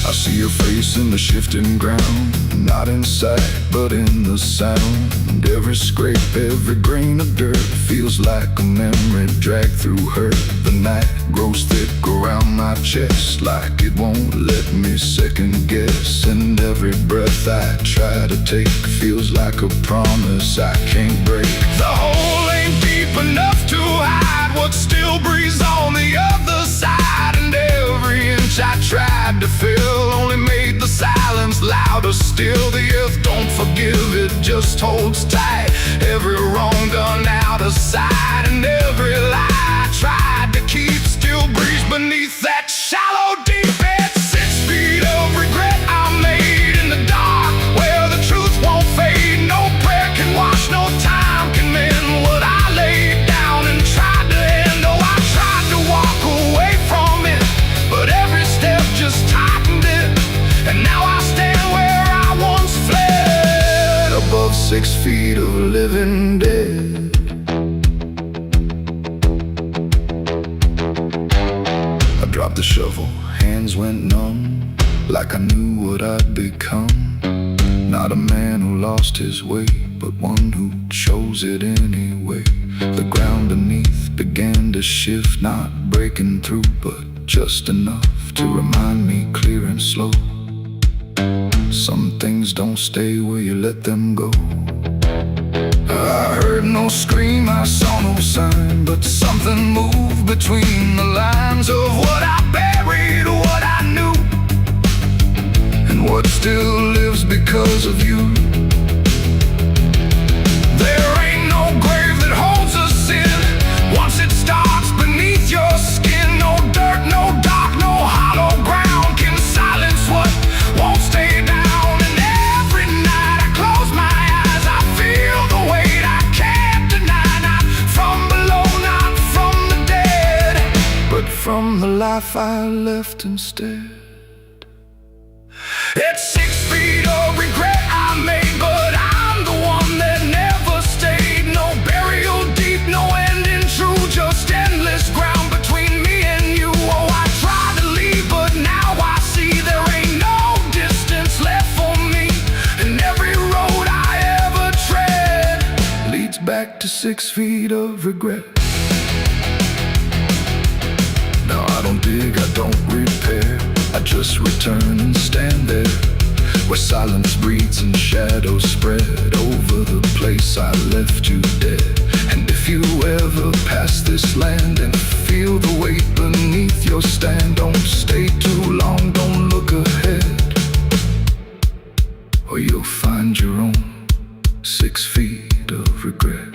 I see your face in the shifting ground, not in sight but in the sound. Every scrape, every grain of dirt feels like a memory dragged through hurt. The night grows thick around my chest, like it won't let me second guess. And every breath I try to take feels like a promise I can't break. The hole ain't deep enough to hide what still breathes on the other side. And every inch I tried to fill only made the silence louder still. The earth don't forgive, it just holds tight. Every wrong done out of sight, and every lie I tried to keep still breathes beneath that shallow deep end. 6 feet of regret I made in the dark, where the truth won't fade. No prayer can wash, no time can mend what I laid down and tried to end. Oh, I tried to walk away from it, but every step just tightened it. And now I stand where I once fled, above 6 feet of living dead. I dropped the shovel, hands went numb, like I knew what I'd become. Not a man who lost his way, but one who chose it anyway. The ground beneath began to shift, not breaking through, but just enough to remind me clear and slow. Some things don't stay where you let them go. I heard no scream, I saw no sign, but something moved between the lines of what I buried, what I knew, and what still lives because of you. There ain't no grave that holds us in once it starts beneath your skin. No dirt, no dark, no hollow ground can silence what won't stay down. And every night I close my eyes, I feel the weight I can't deny. Not from below, not from the dead, but from the life I left instead. It's 6 feet of regret I made, but I'm the one that never stayed. No burial deep, no ending true, just endless ground between me and you. Oh, I tried to leave, but now I see there ain't no distance left for me. And every road I ever tread leads back to 6 feet of regret. Now I don't dig, I don't repair, I just return and stand there, where silence breathes and shadows spread over the place I left you dead. And if you ever pass this land and feel the weight beneath your stand, don't stay too long, don't look ahead, or you'll find your own 6 feet of regret.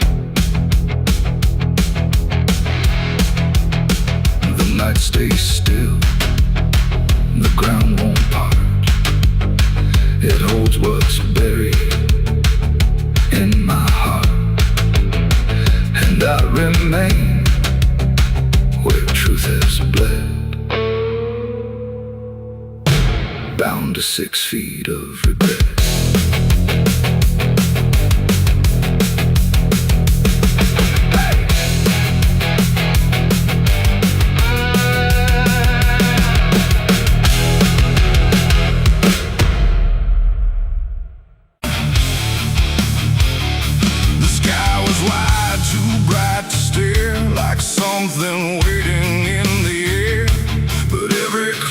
The night stays still, the ground won't part. It holds what's buried in my heart, and I remain where truth has bled, bound to 6 feet of regret.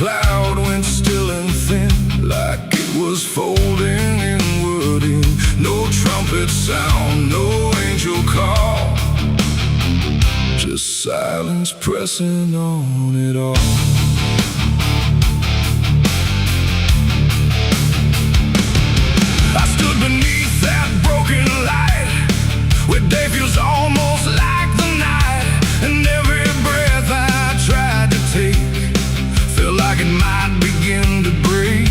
cloud went still and thin, like it was folding inward in. No trumpet sound, no angel call, just silence pressing on it all. I stood beneath that broken light, where day feels almost like the night, and every breath I tried to take felt like it might begin to break.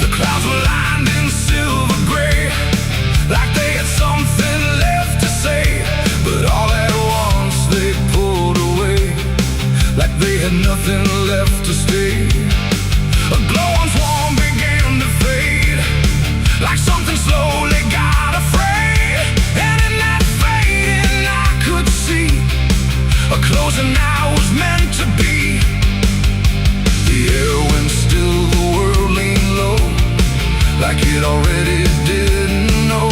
The clouds were lined in silver gray, like they had something left to say, but all at once they pulled away, like they had nothing left to stay. A glow once warm began to fade, like something slowly got afraid, and in that fading I could see a closing I was meant to be. The air went still, the world leaned low, like it already didn't know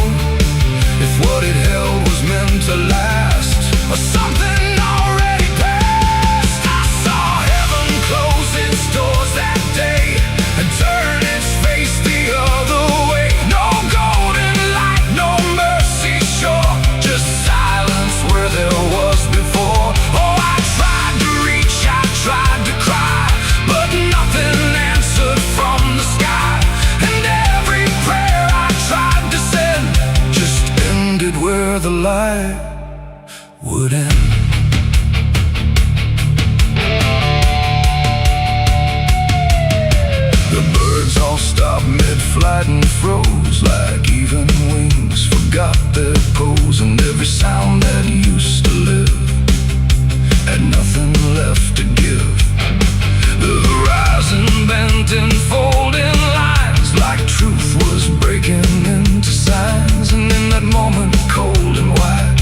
if what it held was meant to last, or something already passed. I saw heaven close its doors that day and turn its face the other way. No golden light, no mercy shore, just silence where there was before. Oh, I tried to reach, I tried to cry, but nothing answered from the sky, and every prayer I tried to send just ended where the light would end. The birds all stopped mid-flight and froze, like even wings forgot their pose, and every sound that used to live had nothing left to give. The horizon bent in folding lines, like truth was breaking into signs, and in that moment, cold and white,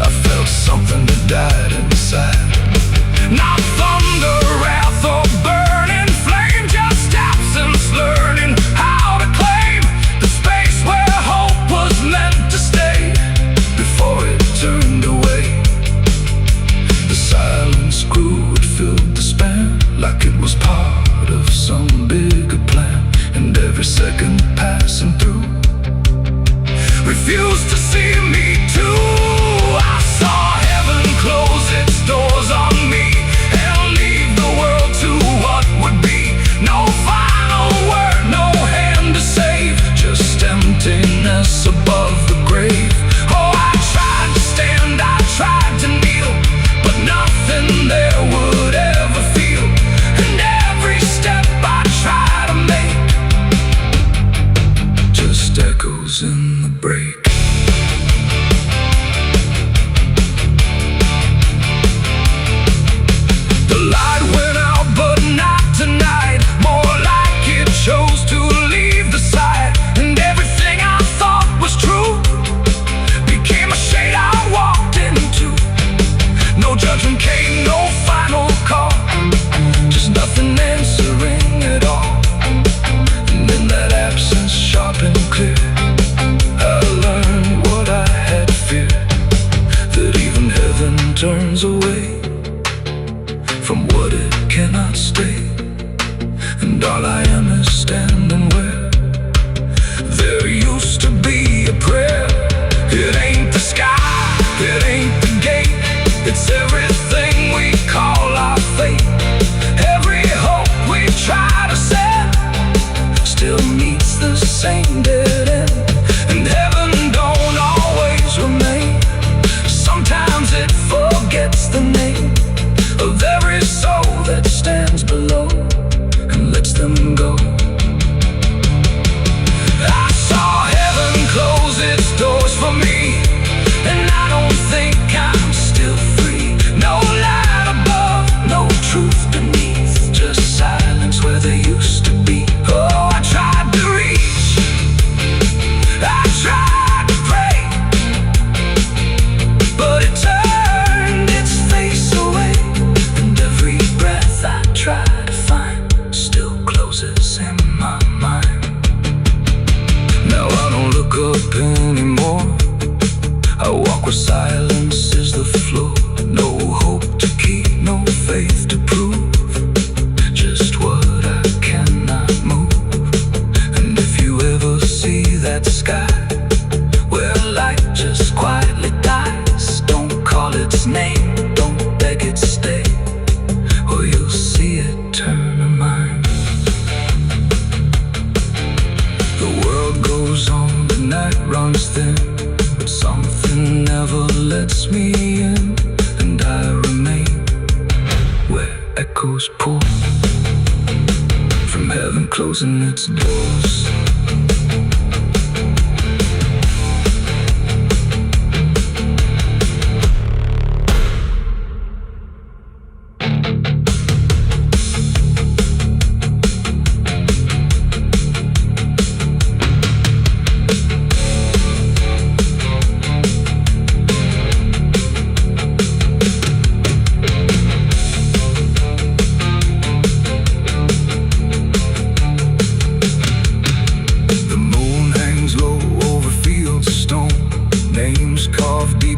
I felt something that died inside. Not thunder, wrath, or burning flame, just absence learning how to claim the space where hope was meant to stay before it turned away. The silence grew, it filled the span, like it was part of some bigger plan, and every second passing through refused to see me too. I saw heaven close its doors on me and leave the world to what would be. No final word, no hand to save, just emptiness above the grave. Oh, I tried to stand, I tried to kneel, but nothing there would ever feel, and every step I try to make just echoes in the break. The light went out, but not tonight, more like it chose to leave the sight, and everything I thought was true became a shade I walked into. No judgment came, no final call, just nothing answering at all. And in that absence, sharp and clear, I learned what I had feared, that even heaven turns away from what it cannot stay, and all I am is standing where there used to be a prayer. It ain't the sky, it ain't the gate, it's everything we call our fate. Every hope we try to set still meets the same dead end, and heaven don't always remain. Sometimes it forgets the name of every soul that stands below and lets them go. closing its doors.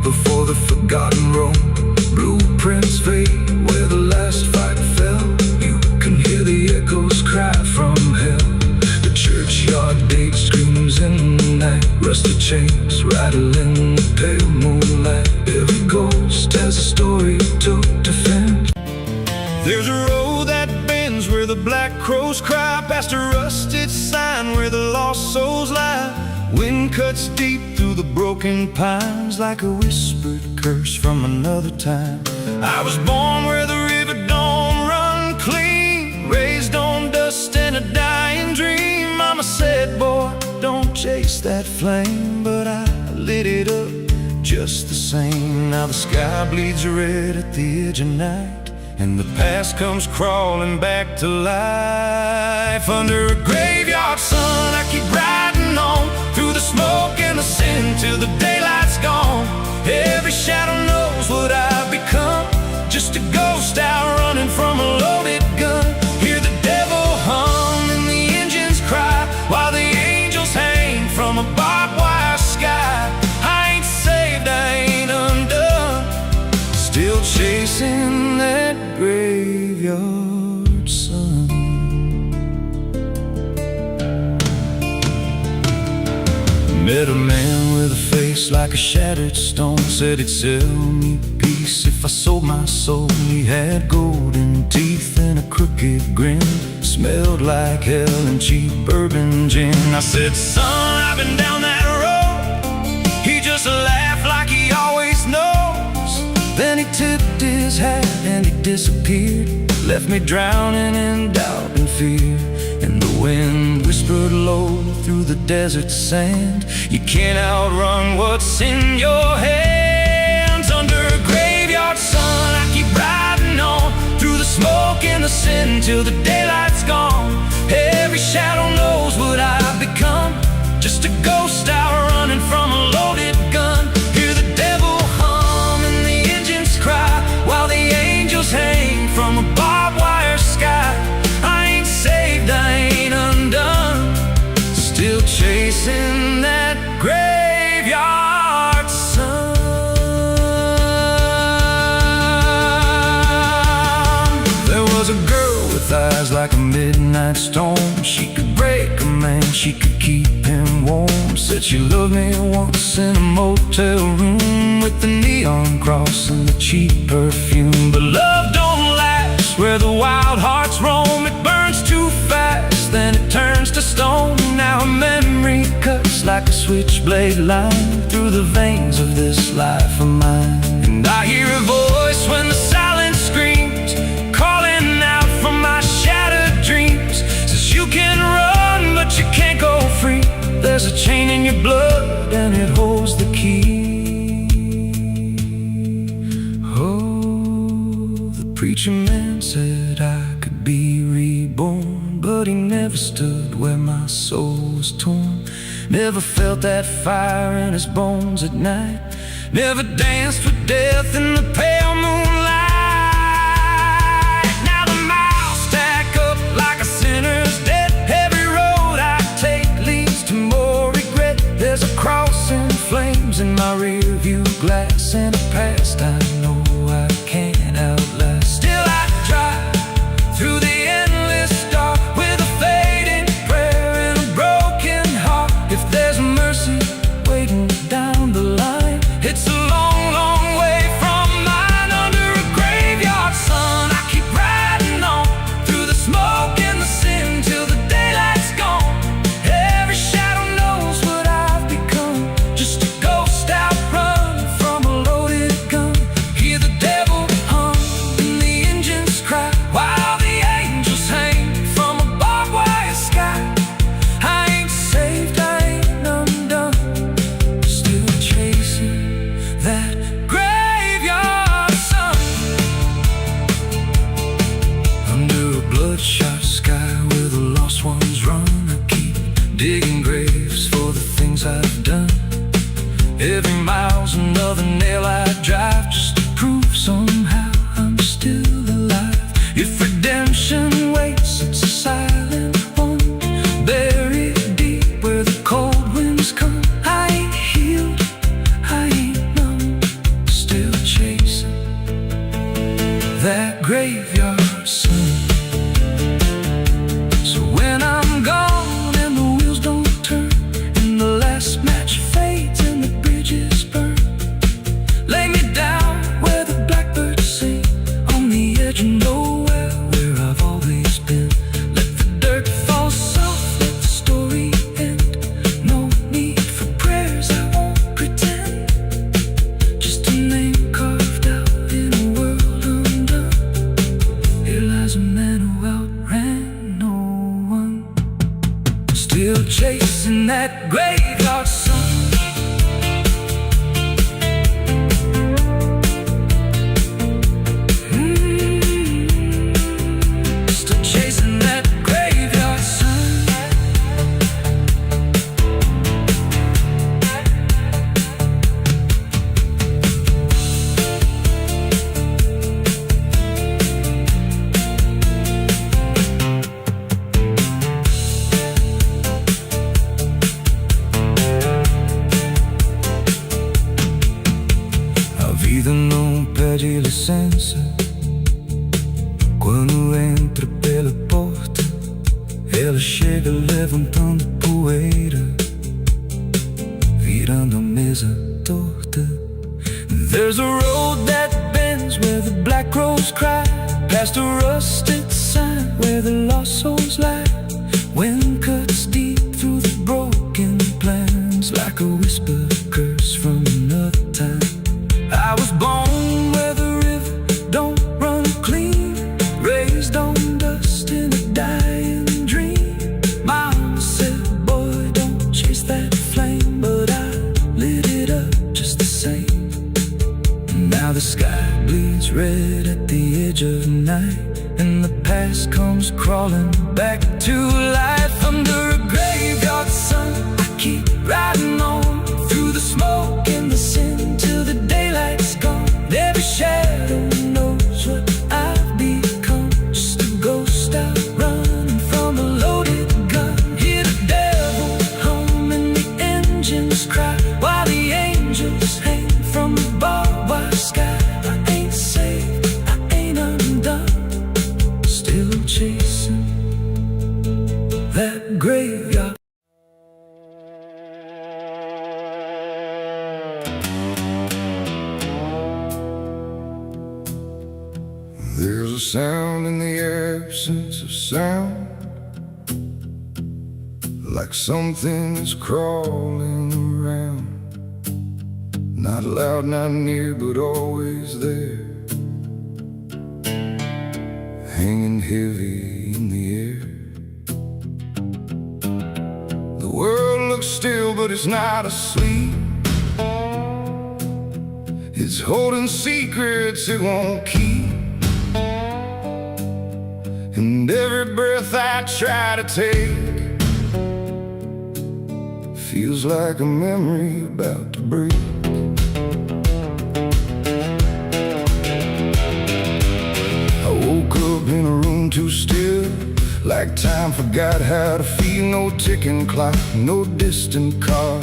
Before the forgotten roam, blueprints fade where the last fight fell. You can hear the echoes cry from hell. The churchyard date screams in the night. Rusty chains rattle in the pale moonlight. Every ghost has a story to defend. There's a road that bends where the black crows cry, past a rusted sign where the lost souls lie. Wind cuts deep through the broken pines like a whispered curse from another time. I was born where the river don't run clean, raised on dust and a dying dream. Mama said, boy, don't chase that flame, but I lit it up just the same. Now the sky bleeds red at the edge of night, and the past comes crawling back to life. Under a graveyard sun, I keep riding on through the smoke and the sin till the daylight's gone. Every shadow knows what I've become, just a ghost out running from a loaded gun. Hear the devil hum and the engines cry while the angels hang from a barbed wire sky. I ain't saved, I ain't undone, still chasing that graveyard sun. Met a man with a face like a shattered stone, said he'd sell me peace if I sold my soul. He had golden teeth and a crooked grin, smelled like hell and cheap bourbon gin. I said, son, I've been down that road. He just laughed like he always knows. Then he tipped his hat and he disappeared, left me drowning in doubt and fear. And the wind whispered low through the desert sand, you can't outrun what's in your hands. Under a graveyard sun, I keep riding on through the smoke and the sin till the daylight's gone. Every shadow knows what I've become, just a ghost out running from a loaded gun. Hear the devil hum and the engines cry while the angels hang from a barbed wire sky. I ain't saved, I ain't undone, still chasing that graveyard sun. There was a girl with eyes like a midnight storm. She could break a man, she could keep him warm. Said she loved me once in a motel room with the neon cross and the cheap perfume. But love don't last where the wild hearts roam. It burns too fast, then it turns to stone. Now a memory cuts like a switchblade line through the veins of this life of mine. And I hear a voice when the silence screams, calling out from my shattered dreams. Says you can run, but you can't go free. There's a chain in your blood and it holds the key. Oh, the preacher man said I could be reborn, but he never stood where my soul was torn. Never felt that fire in his bones at night, never danced with death in the pale moonlight. Now the miles stack up like a sinner's debt. Every road I take leads to more regret. There's a cross in flames in my rear view glass, and a past I know I can't outlast. Still I drive through the endless dark with a fading prayer and a broken heart. If there's mercy waiting down the line, it's a long, long way from mine. Under a graveyard sun, I keep riding on through the smoke and the sin till the daylight's gone. Every shadow knows what I've become, just a ghost out running from a loaded gun. sky where the lost ones run. I keep digging graves for the things I've done. Every mile's another nail I drive, just to prove somehow I'm still alive. If redemption waits, it's a silent one, buried deep where the cold winds come. I ain't healed, I ain't numb, still chasing that graveyard sun. So when I'm gone and the wheels don't turn, and the last match fades and the bridges burn, lay me down where the blackbirds sing, on the edge of nowhere where I've always been. Let the dirt fall soft, let the story end. No need for prayers, I won't pretend. Just a name carved out in a world undone. Here lies a man who outran no one, still chasing that graveyard sun. Still chasing that graveyard sun. A vida não pede licença quando entra pela porta. Ela chega levantando poeira, virando a mesa torta. There's a road that bends where the black crows cry, past a rusted sign where the lost souls lie. Wind cuts deep through the broken plans, like a whispered curse from another time. I was born where the river don't run clean, raised on dust in a dying dream. Mom said, boy, don't chase that flame, but I lit it up just the same. Now the sky bleeds red at the edge of night, and the past comes crawling back to life. Under a graveyard sun, I keep riding on through the smoke and the sin till the daylight's gone. Every shadow knows what I've become, just a ghost out running from a loaded gun. Hear the devil hum and the engines cry, while the angels hang from the barbed wire sky. I ain't saved, I ain't undone, still chasing that graveyard. There's a sound in the absence of sound, like something is crawling around. Not loud, not near, but always there, hanging heavy in the air. The world looks still, but it's not asleep. It's holding secrets it won't keep. And every breath I try to take feels like a memory about to break. I woke up in a room too still, like time forgot how to feel. No ticking clock, no distant car,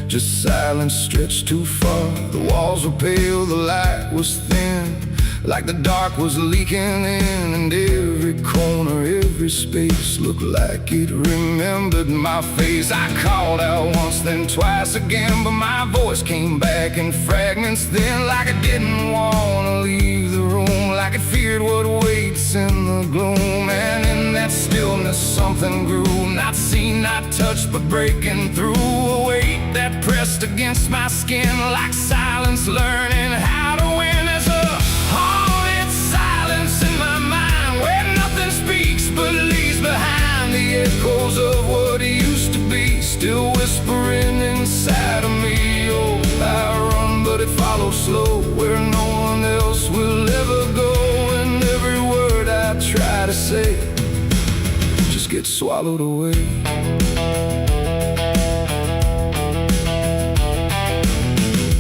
just silence stretched too far. The walls were pale, the light was thin, like the dark was leaking in. And every corner, every space looked like it remembered my face. I called out once, then twice again, but my voice came back in fragments then, like I didn't want to leave the room, like it feared what waits in the gloom. And in that stillness something grew, not seen, not touched, but breaking through. A weight that pressed against my skin, like silence learning how to win. There's a haunted silence in my mind, where nothing speaks but leaves behind the echoes of what used to be, still whispering inside of me. Oh, I run, but it follows slow, where no one else will ever go. And every word I try to say get swallowed away.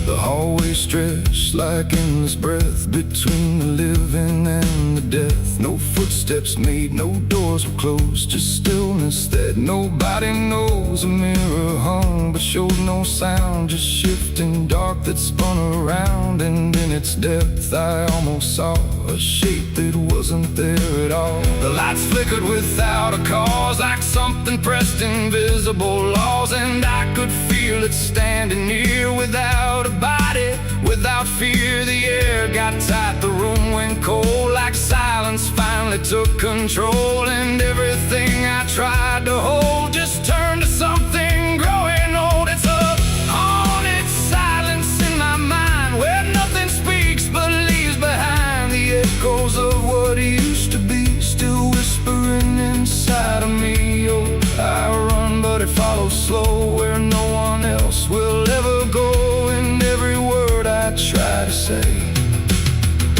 The hallway stretched like endless breath between the living and the death. No footsteps made, no doors were closed, just stillness that nobody knows. A mirror hung but showed no sound, just shifting dark that spun around. And in its depth I almost saw a shape that wasn't there at all. The lights flickered without a cause, like something pressed invisible laws. And I could feel it standing near without a body, without fear. The air got tight, the room went cold, like silence finally took control. And everything I tried to hold just turned to something growing old. It's a haunted silence in my mind, where nothing speaks but leaves behind the echoes of what used to be, still whispering inside of me. Oh, I run but it follows slow, where no one else will ever go. And every word I try to say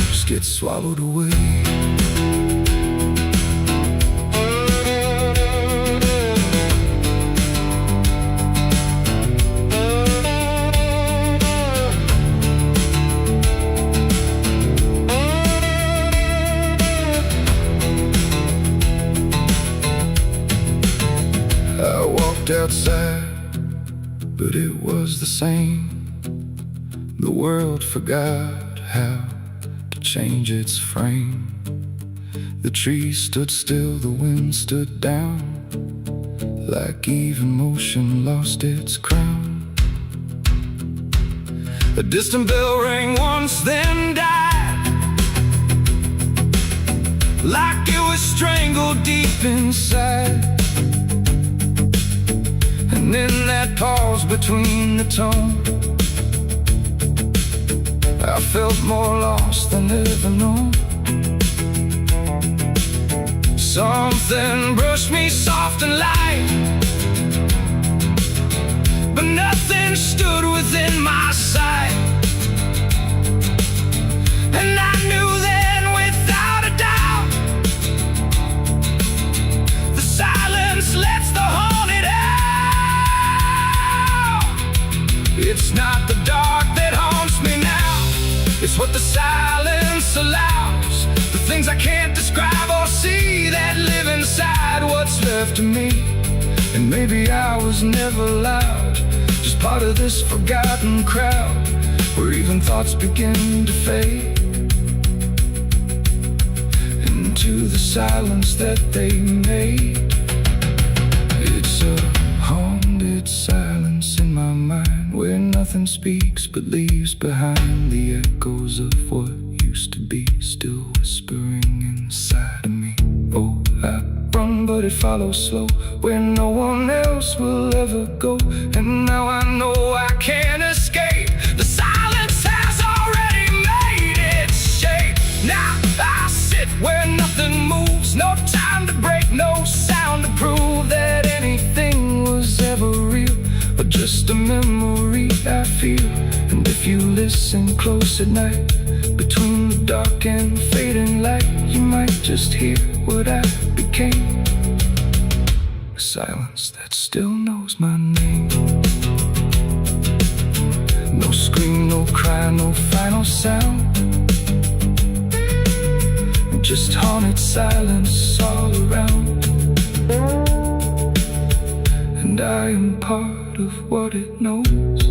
just gets swallowed away. I walked outside, but it was the same. The world forgot how to change its frame. The trees stood still, the wind stood down, like even motion lost its crown. A distant bell rang once, then died, like it was strangled deep inside. And in that pause between the tone, I felt more lost than ever known. Something brushed me soft and light, but nothing stood within my sight. And I knew then without a doubt, the silence lets the haunted out. It's not the dark that haunts me now, it's what the silence allows. The things I can't describe or see that live inside what's left of me. And maybe I was never loud, just part of this forgotten crowd, where even thoughts begin to fade into the silence that they made. It's a haunted silence in my mind, where nothing speaks but leaves behind the echoes of what used to be, still whispering inside of me. Oh, I run but it follows slow, where no one else will ever go. And now I know I can't escape, the silence has already made its shape. Now I sit where nothing moves, no time to break, no sound to prove that anything was ever real, or just a memory I feel. And if you listen close at night, between the dark and fading light, you might just hear what I became, a silence that still knows my name. No scream, no cry, no final sound, just haunted silence all around. And I am part of what it knows,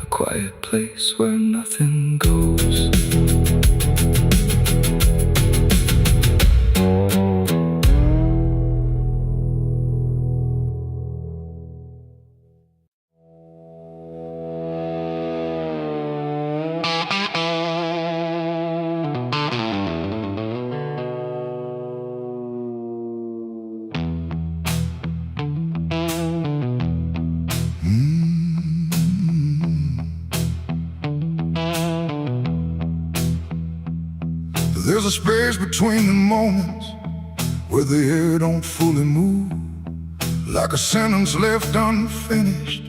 a quiet place where nothing goes. There's a space between the moments where the air don't fully move, like a sentence left unfinished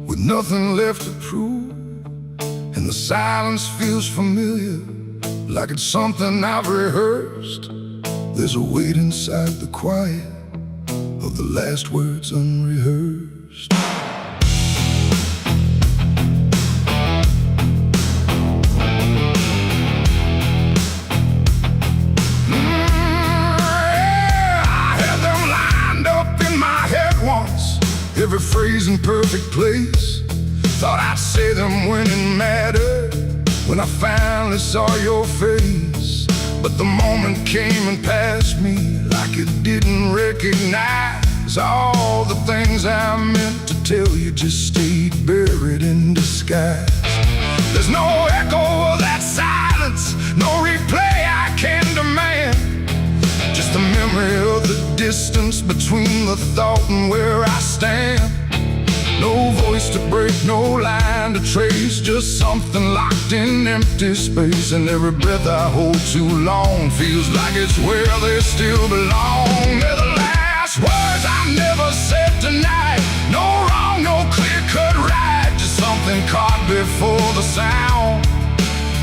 with nothing left to prove. And the silence feels familiar, like it's something I've rehearsed. There's a weight inside the quiet of the last words unrehearsed. I had them lined up in my head once, every phrase in perfect place. Thought I'd say them when it mattered, when I finally saw your face. But the moment came and passed me like it didn't recognize all the things I meant to tell you just stayed buried in disguise. There's no echo of that silence, no replay I can demand, just the memory of the distance between the thought and where I stand. No voice to break, no line to trace, just something locked in empty space. And every breath I hold too long feels like it's where they still belong. They're the last words I never said tonight. No wrong, no clear-cut right, just something caught before the sound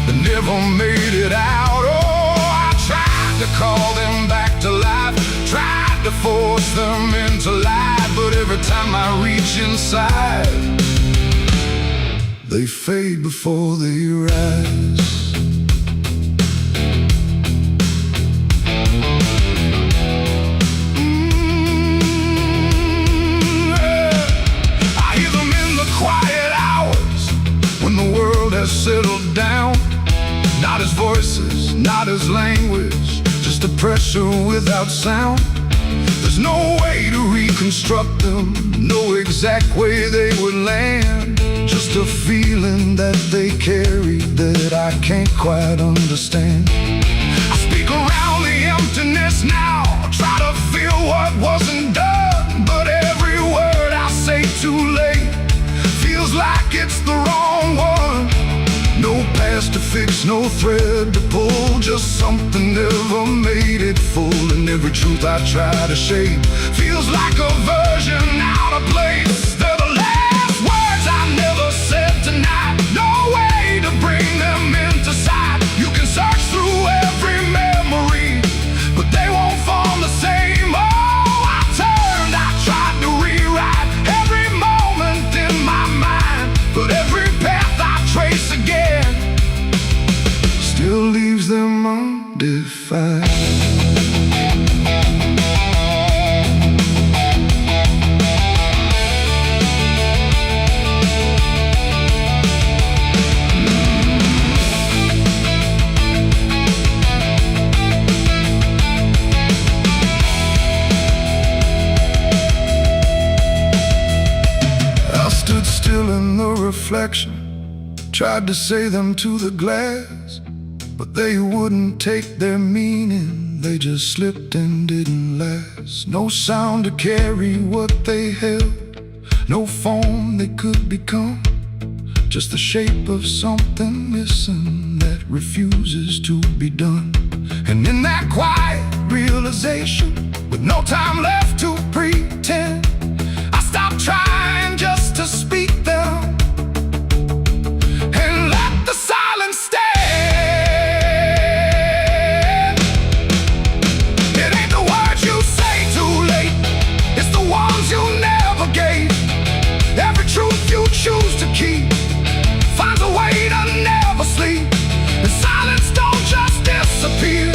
that never made it out. Oh, I tried to call them back to life, tried to force them into life, but every time I reach inside, they fade before they rise. I hear them in the quiet hours when the world has settled down. Not as voices, not as language, just a pressure without sound. There's no way to reconstruct them, no exact way they would land, just a feeling that they carry that I can't quite understand. I speak around the emptiness now, try to feel what wasn't done, but every word I say too late feels like it's the wrong one. No past to fix, no thread to pull, just something never made it full. And every truth I try to shape feels like a version out of place. They're the last words I never said tonight, no way to bring them into sight. You can search through every memory, but they won't form the same. Oh, I turned, I tried to rewrite every moment in my mind, but every path I trace again still leaves them undefined. I stood still in the reflection, tried to say them to the glass, but they wouldn't take their meaning, they just slipped and didn't last. No sound to carry what they held, no form they could become, just the shape of something missing that refuses to be done. And in that quiet realization, with no time left to pretend, I stopped trying just to speak them and let the silence stand. Choose to keep finds a way to never sleep. And silence don't just disappear,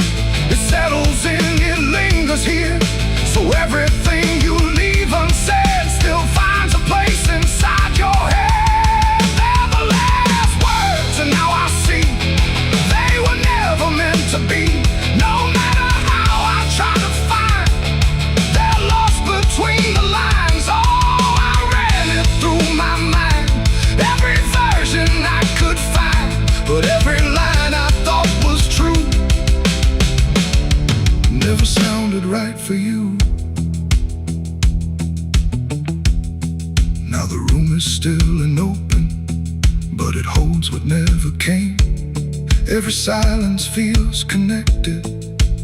it settles in, it lingers here. So everything you leave unsaid still finds a place inside your head. They're the last words, and now I see they were never meant to be. No matter how I try to find, they're lost between the lines. Oh, I ran it through my mind, every version I could find, but every line I thought was true never sounded right for you. Now the room is still and open, but it holds what never came. Every silence feels connected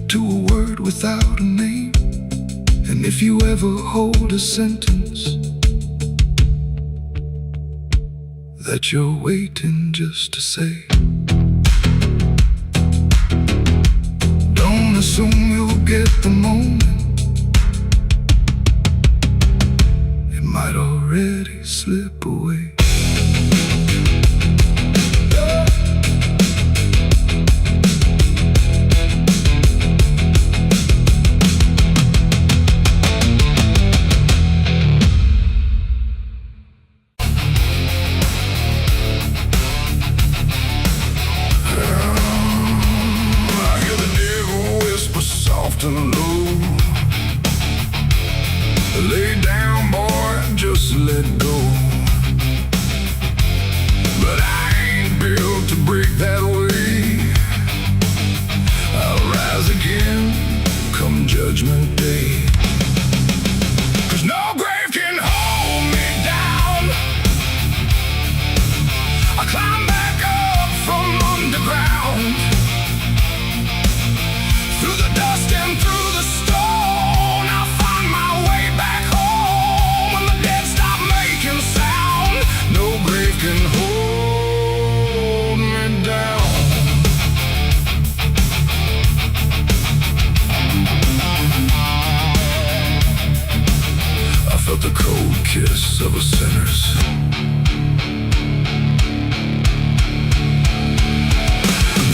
to a word without a name. And if you ever hold a sentence that you're waiting just to say, don't assume you'll forget the moment, it might already slip away. And low, lay down, boy, just let go. But I ain't built to break that way. I'll rise again come judgment day. 'Cause no grave can hold me down. I climb back up from underground, through the dust and through the stone. I'll find my way back home when the dead stop making sound. No grave can hold me down. I felt the cold kiss of a sinner's.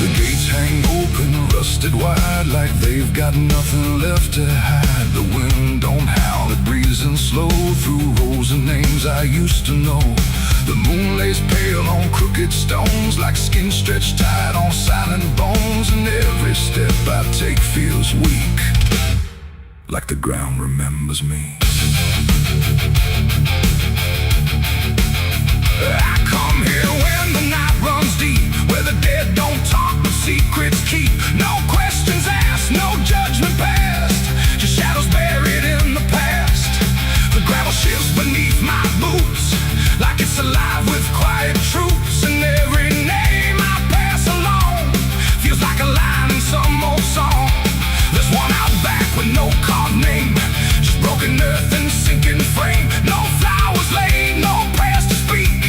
The gates hang open, rusted wide, like they've got nothing left to hide. The wind don't howl, it breathes in slow through rows of names I used to know. The moon lays pale on crooked stones, like skin stretched tight on silent bones. And every step I take feels weak, like the ground remembers me. I come here when the night runs deep, where the dead don't talk but secrets keep. No questions asked, no judgment passed, just shadows buried in the past. The gravel shifts beneath my boots, like it's alive with quiet troops. And every name I pass along feels like a line in some old song. There's one out back with no carved name, just broken earth and sinking frame. No flowers laid, no prayers to speak,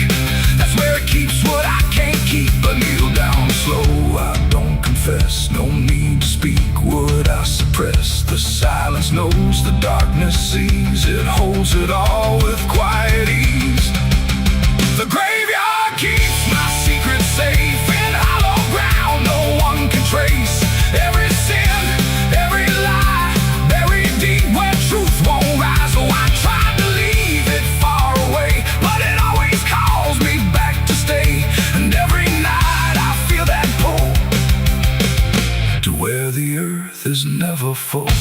that's where it keeps what I can't keep. But kneel down slow, I don't confess, no need to speak what I suppress. The silence knows, the darkness sees, it holds it all with quiet ease. The graveyard keeps my secret safe in hollow ground no one can trace. Every sin, every lie, buried deep where truth won't rise. Oh, I tried to leave it far away, but it always calls me back to stay. And every night I feel that pull to where the earth is never full.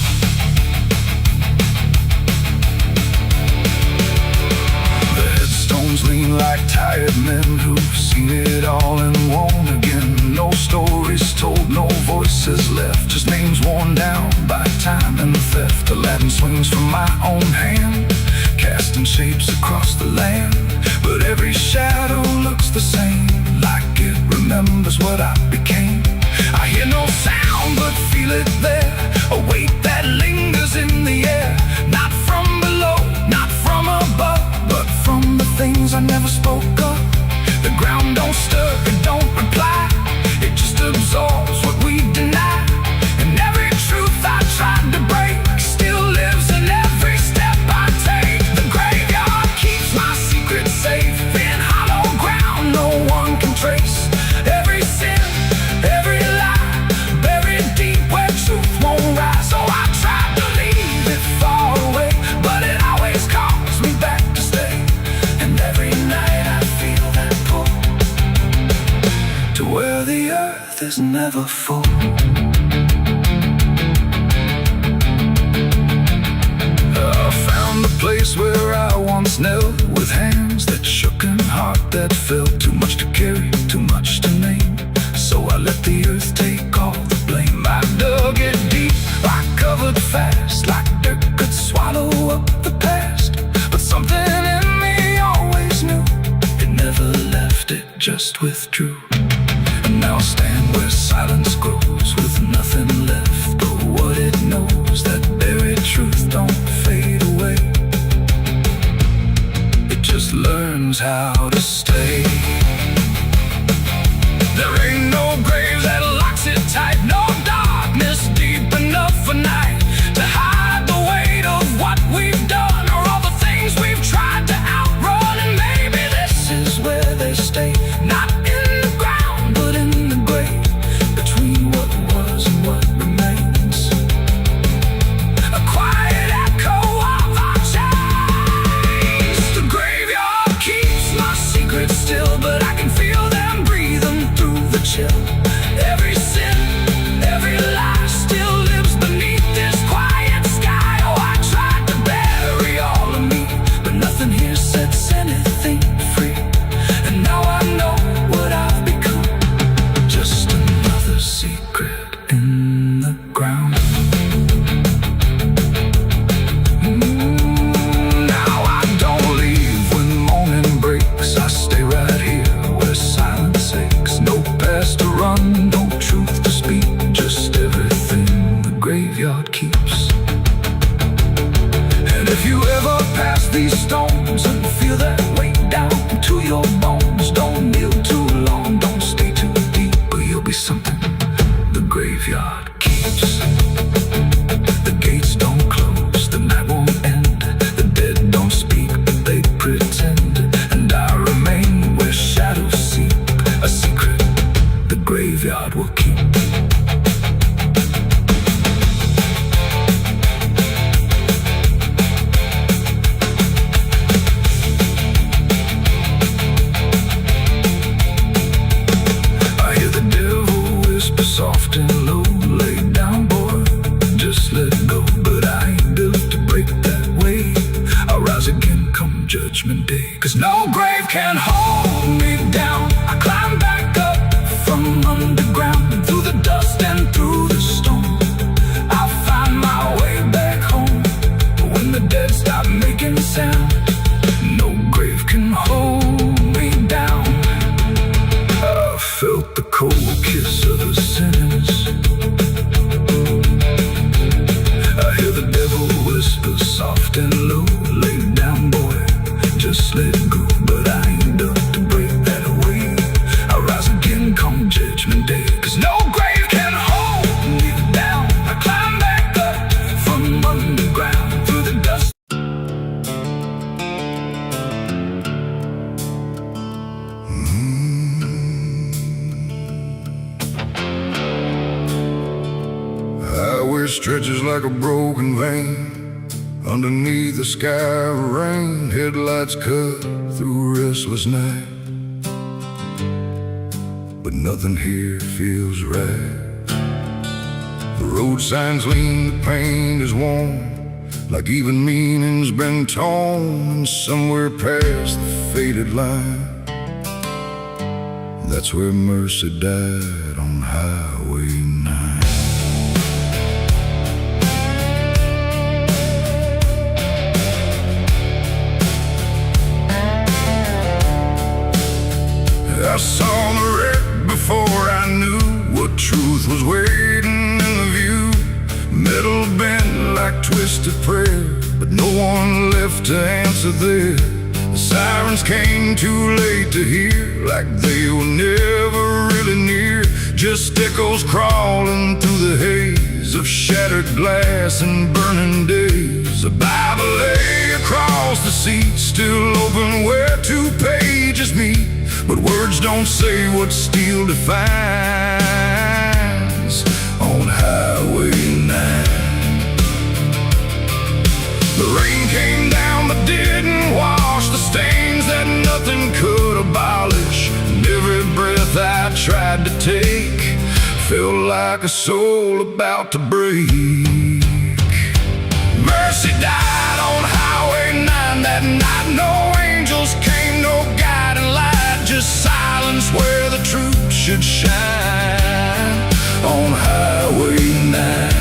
The headstones lean like tired men who've seen it all and won't again. No stories told, no voices left, just names worn down by time and theft. The Latin swings from my own hand, casting shapes across the land. But every shadow looks the same, like it remembers what I became. I hear no sound but feel it there, a weight that lingers in the air. Not from below, not from above, but from the things I never spoke of. The ground don't stir, it don't reply, it just absorbs what we deny. And every truth I tried to break still lives in every step I take. The graveyard keeps my secret safe in hollow ground no one can trace. Every sin, every lie, buried deep where truth won't rise. So I tried to leave it far away, but it always calls me back to stay. And every night I feel that pull to where the earth is never full. I found the place where I once knelt, with hands that shook and heart that felt. Too much to carry, too much to name, so I let the earth take all the blame. I dug it deep, I covered fast, like dirt could swallow up the past. But something in me always knew, it never left, it just withdrew. And now I stand where silence grows, with nothing left but what it knows. That buried truth don't fade away, it just learns how to stay. There ain't no grave that locks it tight, no darkness deep enough for night. If you ever pass these stones and feel that weight down to your bones, don't kneel too long, don't stay too deep, or you'll be something the graveyard keeps. The gates don't close, the night won't end, the dead don't speak, but they pretend. And I remain where shadows seep, a secret the graveyard will keep. Soft and low, lay down boy, just let go. But I ain't built to break that way. I'll rise again come judgment day, 'cause no grave can hold me down. I climb back up from underground, through the dust and through the storm. I'll find my way back home. But when the dead stop making sound, no grave can hold me down. I felt the cold kiss of the sinners. I hear the devil whisper soft and low, lay down boy, just let go. But I ain't done to break that away. I'll rise again come judgment day, 'cause no grave can hold me down. I climb back up from underground, through the dust. Highway stretches like a broken vein underneath the sky of rain. Headlights cut through a restless night, but nothing here feels right. The road signs lean, the paint is worn, like even meaning's been torn. And somewhere past the faded line, that's where mercy died, on Highway 9. I saw the wreck before I knew what truth was waiting in the view. Metal bent like twisted prayer, but no one left to answer there. The sirens came too late to hear, like they were never really near. Just echoes crawling through the haze of shattered glass and burning days. A Bible lay across the seat, still open where 2 pages meet. But words don't say what steel defines, on Highway 9. The rain came down but didn't wash the stains that nothing could abolish. And every breath I tried to take felt like a soul about to break. Mercy died on Highway 9 that night. No angels came, no guiding light, just silence where the truth should shine, on Highway 9.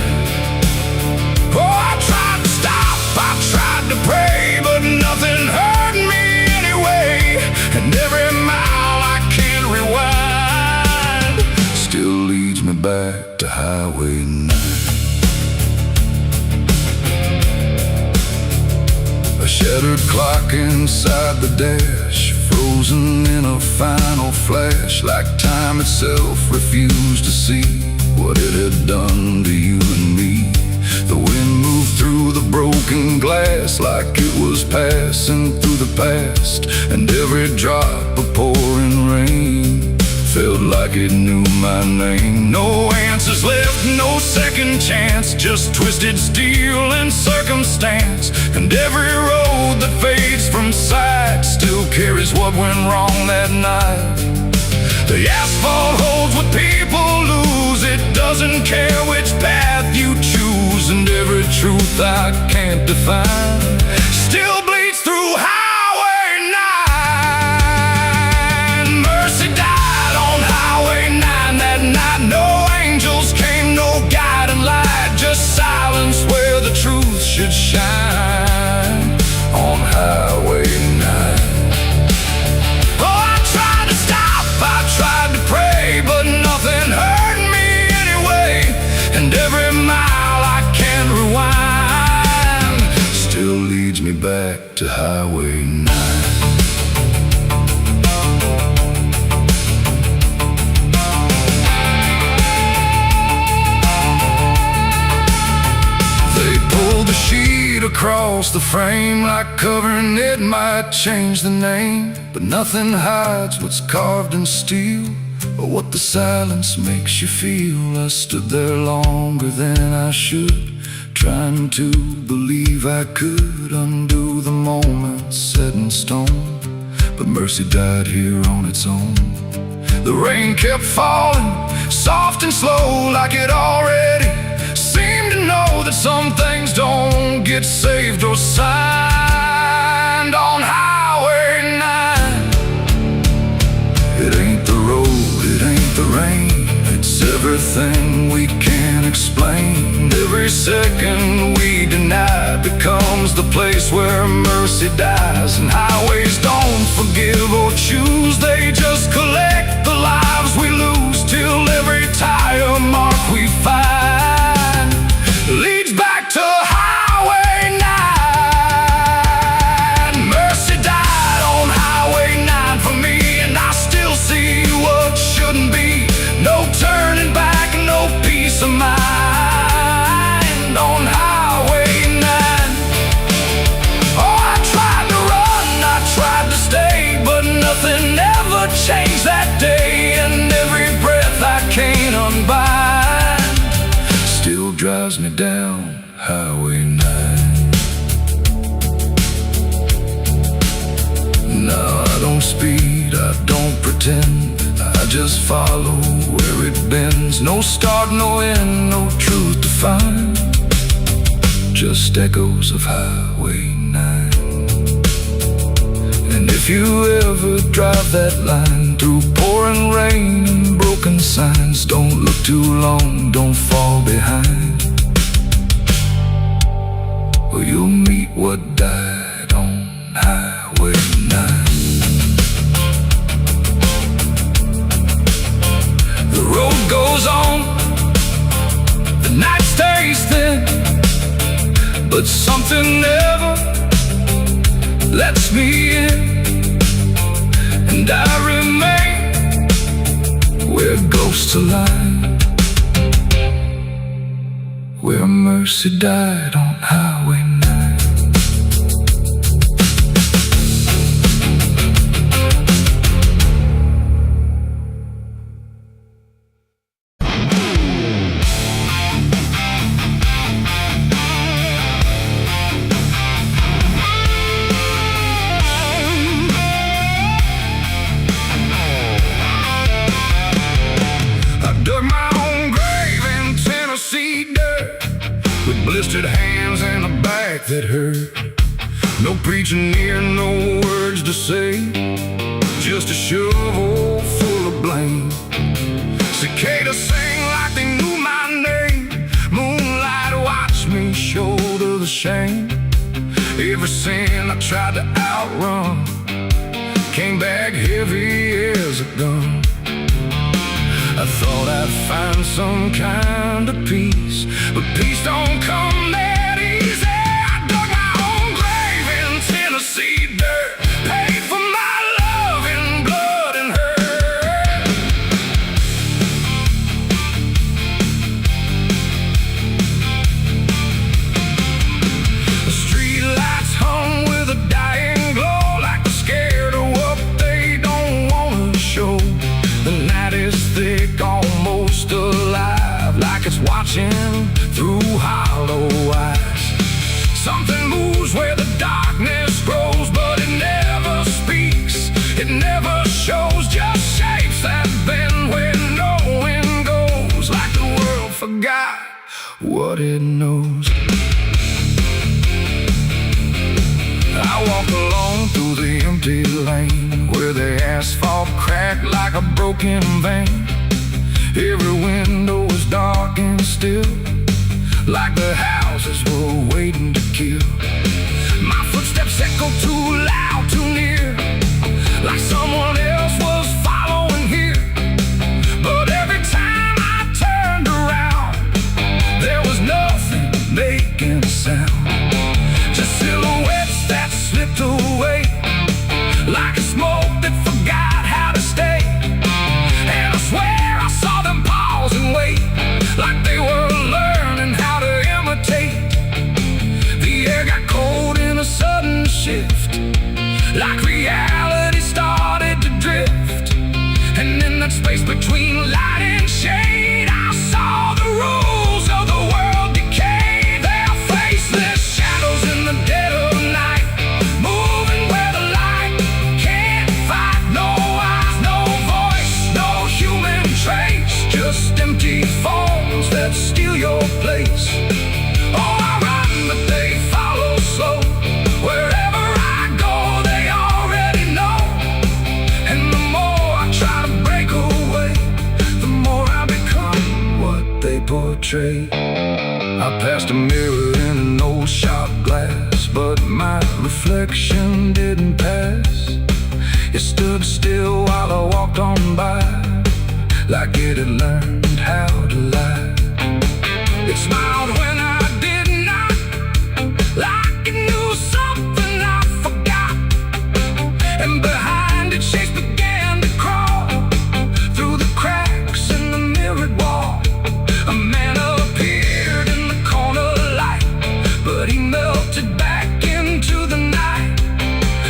Oh, I tried to stop, I tried to pray, but nothing hurt me anyway. And every mile I can't rewind still leads me back to Highway 9. A shattered clock inside the dash, frozen in a final flash, like time itself refused to see what it had done to you and me. The wind moved through the broken glass like it was passing through the past, and every drop of pouring rain felt like it knew my name. No answers left, no second chance, just twisted steel and circumstance. And every road that fades from sight still carries what went wrong that night. The asphalt holds what people lose, it doesn't care which path you choose. And every truth I can't define still bleeds through Highway 9. Mercy died on Highway 9 that night. No angels came, no guiding light, just silence where the truth should shine, on Highway 9. Oh, I tried to stop, I tried to pray, but nothing hurt me anyway. And every mile I can't rewind still leads back to Highway 9. The sheet across the frame, like covering it might change the name, but nothing hides what's carved in steel, or what the silence makes you feel. I stood there longer than I should, trying to believe I could undo the moment set in stone, but mercy died here on its own. The rain kept falling, soft and slow, like it already seemed to know that some things don't get saved or signed on Highway 9. It ain't the road, it ain't the rain, it's everything we can't explain. Every second we deny becomes the place where mercy dies. And highways don't forgive or choose, they just collect the lives we lose, till every tire mark we find leads back to Highway 9. Mercy died on Highway 9 for me, and I still see what shouldn't be. No turning back, no peace of mind on Highway 9. Oh, I tried to run, I tried to stay, but nothing ever changed that day. And every breath I can't unbind still drives me down Highway 9. No, I don't speed, I don't pretend, I just follow where it bends. No start, no end, no truth to find, just echoes of Highway 9. And if you ever drive that line through pouring rain and broken signs, don't look too long, don't fall behind, or you'll meet what died on Highway 9. The road goes on, the night stays thin, but something never lets me in, and I remain where ghosts align, where mercy died on Highway 9. Blistered hands and a back that hurt. No preaching near, no words to say, just a shovel full of blame. Cicadas sing like they knew my name. Moonlight watched me shoulder the shame. Every sin I tried to outrun came back heavy as a gun. I thought I'd find some kind of peace, but peace don't come that easy. I dug my own grave in Tennessee dirt, paid for my love in blood and hurt. The street lights hum with a dying glow, like they're scared of what they don't want to show. The night is thick, almost alive, like it's watching through hollow eyes. Something moves where the darkness grows, but it never speaks, it never shows, just shapes that bend where no wind goes, like the world forgot what it knows. I walk alone through the empty lane, where the asphalt cracked like a broken vein. Every window was dark and still, like the houses were waiting to kill. My footsteps echo too loud, too near, like someone else was following here. But every time I turned around, there was nothing making a sound, just silhouettes that slid shift, like reality started to drift. And in that space between light and shade, I saw the rules of the world decay. Their faceless shadows in the dead of night, moving where the light can't fight. No eyes, no voice, no human trace, just empty forms that steal your place. Oh, I run, but they follow slow. Wherever I go, they already know. And the more I try to break away, the more I become what they portray. I passed a mirror in an old shop glass, but my reflection didn't pass. It stood still while I walked on by, like it had learned how to lie. It smiled when I did not, like it knew something I forgot. And behind it, shapes began to crawl through the cracks in the mirrored wall. A man appeared in the corner light, but he melted back into the night,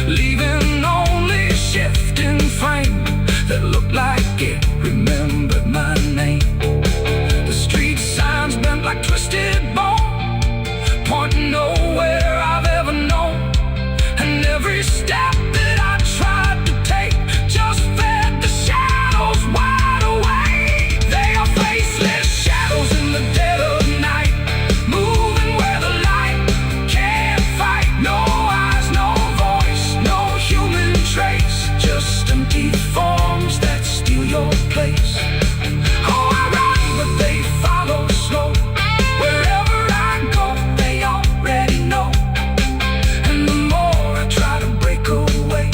leaving only a shifting frame that looked like it remembered my name. The street signs bent like twisted bone, pointing nowhere I've ever known. And every step that I tried to take just fed the shadows wide awake. They are faceless shadows in the dead of night, moving where the light can't fight. No eyes, no voice, no human trace, just empty forms that steal your place. Oh, I run, but they follow slow. Wherever I go, they already know. And the more I try to break away,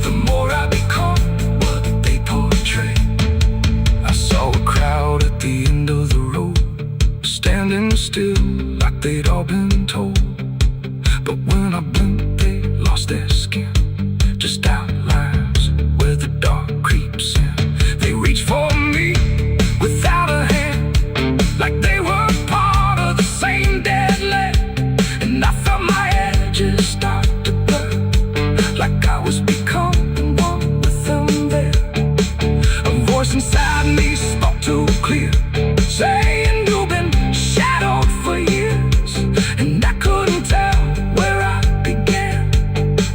the more I become what they portray. I saw a crowd at the end of the road, standing still like they'd all been told. But when I blinked, they lost their skin, just outlines where the dark creeps in. They reached for me without a hand, like they were part of the same dead land. And I felt my edges start to blur, like I was becoming one with them there. A voice inside me spoke too clear, saying you've been shadowed for years. And I couldn't tell where I began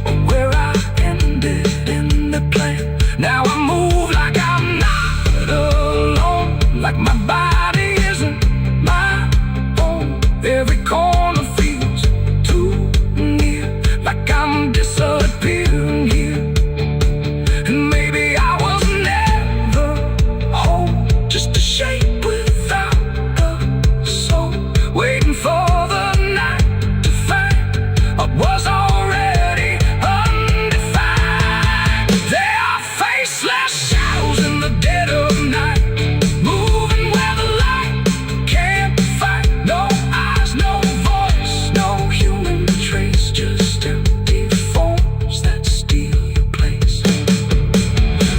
or where I ended in the plan. Now I move like I'm not alone, like my body isn't my own. Every corner feels too near, like I'm disappearing here. And maybe I was never whole, just a shape without a soul, waiting for the night to find what was already undefined. They are faceless shadows in the dead of night, moving where the light can't fight. No eyes, no voice, no human trace, just empty forms that steal your place.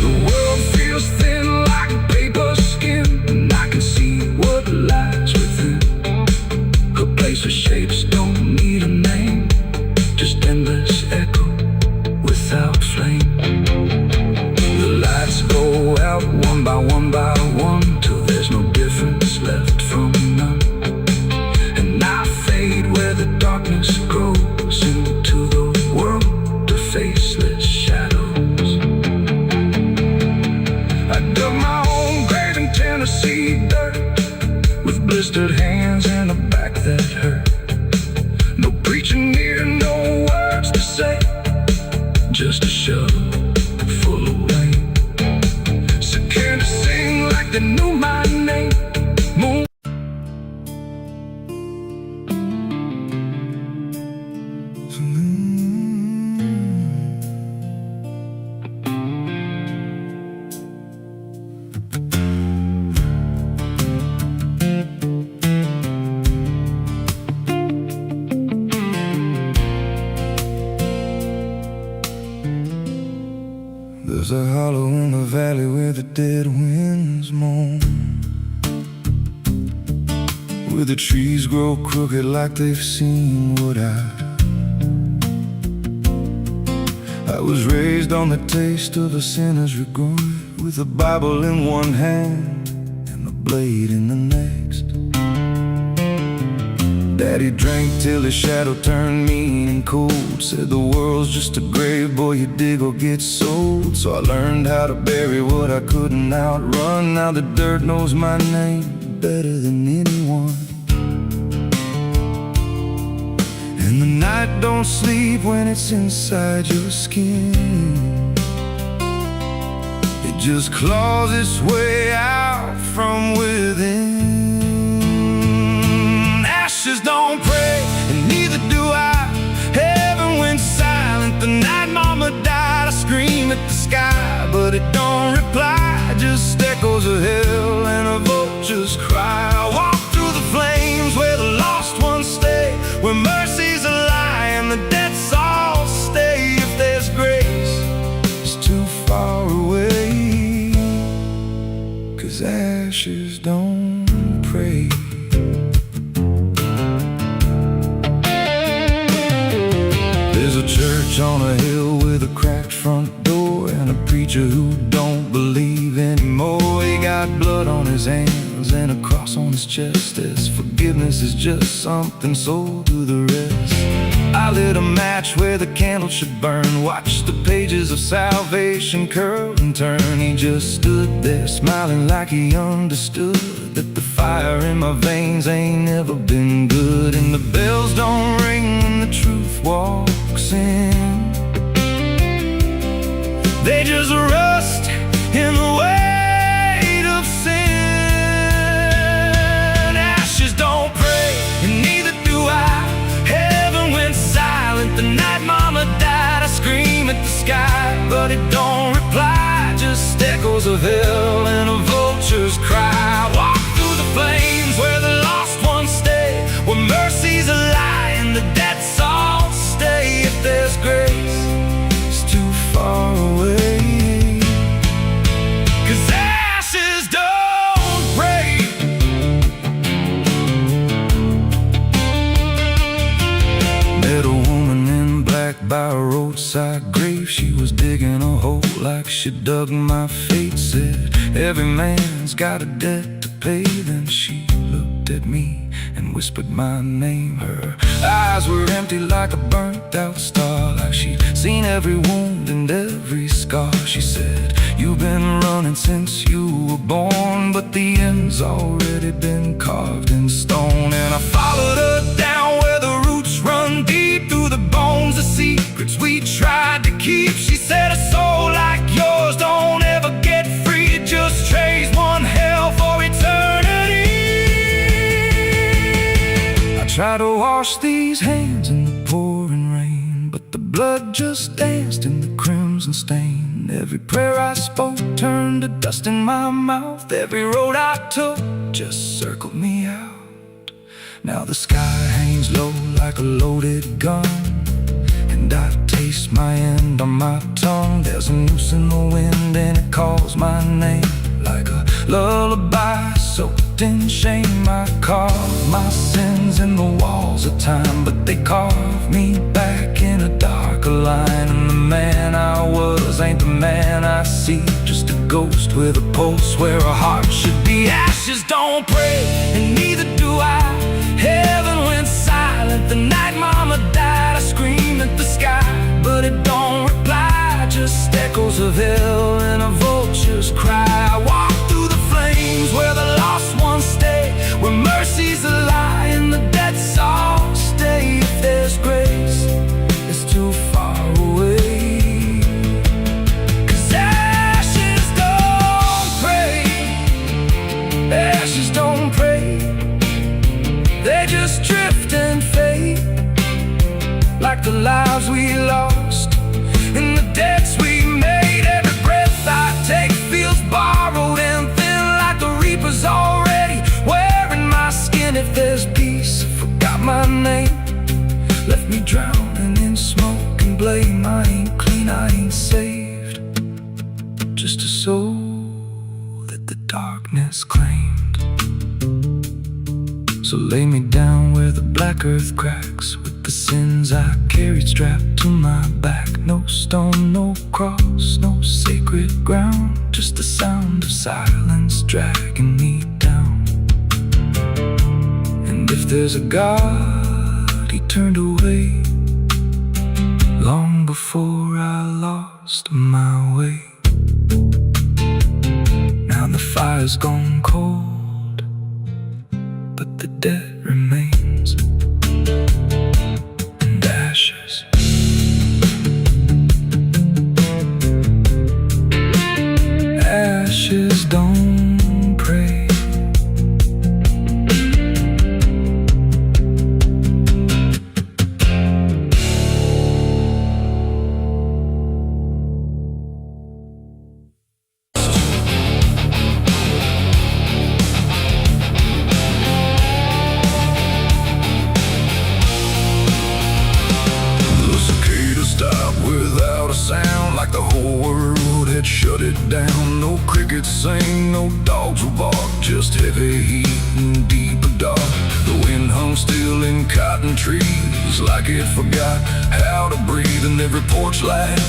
The world feels thin like paper skin, and I can see what lies within. A place where shapes don't need a name, just endless echo without flame. The lights go out one by one, till there's no difference left from none. And I fade where the darkness grows into the world of faceless shadows. I dug my own grave in Tennessee dirt, with blistered hands and a back that hurt. No preacher near, no words to say, just a shovel full of rain. Scared to sing like they knew my name. Moon. There's a hollow in the valley where the dead winds moan, where the trees grow crooked like they've seen what I I was raised on the taste of a sinner's regret, with a Bible in one hand and a blade in the next. Daddy drank till his shadow turned mean and cold. Said the world's just a grave, boy, you dig or get sold. So I learned how to bury what I couldn't outrun. Now the dirt knows my name better than anyone. And the night don't sleep when it's inside your skin. It just claws its way out from within. Ashes don't pray, and neither do I. Heaven went silent the night mama died. I scream at the sky, but it don't reply. Just echoes of hell and a vulture's cry. I walk through the flames where the lost ones stay, where mercy's a lie and the dead souls stay. If there's grace, it's too far away, 'cause ashes don't pray. There's a church on a hill with a cracked front door, and a preacher who don't believe anymore. He got blood on his hands and a cross on his chest, as forgiveness is just something sold to the rest. I lit a match where the candle should burn, watched the pages of salvation curl and turn. He just stood there smiling like he understood that the fire in my veins ain't never been good. And the bells don't ring when the truth walks in, they just rust in the weight of sin. Ashes don't pray, and neither do I. Heaven went silent the night mama died. I scream at the sky, but it don't reply. Just echoes of hell and a vulture's cry. Walk through the flames where the lost ones stay, where mercy's a lie and the dead souls stay. If there's grace, it's too far away, 'cause ashes don't break. Met a woman in black by a roadside grave. She was digging a hole like she dug my fate. Said every man's got a debt to pay. Then she looked at me and whispered my name. Her eyes were empty like a burnt out star, like she'd seen every wound and every scar. She said, you've been running since you were born, but the end's already been carved in stone. And I followed her down where the roots run deep through the bones, the secrets we tried to keep. She said, a soul like yours don't ever get free. It just trades one hell for eternity. I try to wash these hands in the pouring rain, but the blood just danced in the crimson stain. Every prayer I spoke turned to dust in my mouth. Every road I took just circled me out. Now the sky hangs low like a loaded gun, and I taste my end on my tongue. There's a noose in the wind and it calls my name like a lullaby soaked in shame. I carve my sins in the walls of time, but they carve me back in a darker line. And the man I was ain't the man I see, just a ghost with a pulse where a heart should be. Ashes don't pray, and neither do I. Heaven went silent the night mama died. I scream at the sky, but it don't reply. Just echoes of hell and a vulture's cry. I walk through the flames where the lost ones stay, where mercy's a lie and the dead souls stay. If there's grace, it's too far away, 'cause ashes don't pray. Ashes don't pray, they just drift and fade, like the lives we lost and the debts we made. Every breath I take feels borrowed and thin, like the reaper's already wearing my skin. If there's peace, I forgot my name, left me drowning in smoke and blame. I ain't clean, I ain't saved, just a soul that the darkness claimed. So lay me down where the black like earth cracks with the sins I carried strapped to my back. No stone, no cross, no sacred ground, just the sound of silence dragging me down. And if there's a God, he turned away long before I lost my way. Now the fire's gone cold, but the debt remains, and ashes. Ashes don't pray. Without a sound, like the whole world had shut it down. No crickets sang, no dogs would bark, just heavy heat and deep dark. The wind hung still in cotton trees, like it forgot how to breathe. And every porch light,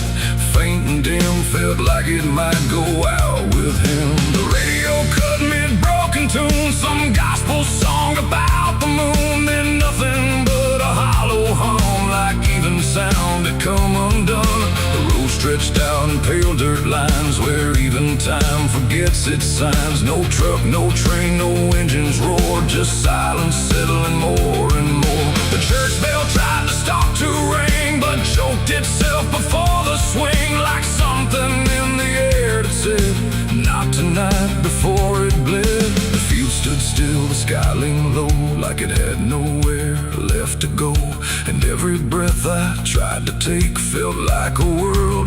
faint and dim, felt like it might go out with him. The radio cut mid-broken tune, some gospel song about the moon. Then nothing but a hollow hum, like even sound had come undone. The road stretched out in pale dirt lines, where even time forgets its signs. No truck, no train, no engines roar, just silence settling more and more. The church bell tried to stop to ring, but choked itself before the swing, like something in the air that said, not tonight, before it bled. The field stood still, the sky leaned low, like it had nowhere left to go. And every breath I tried to take felt like a world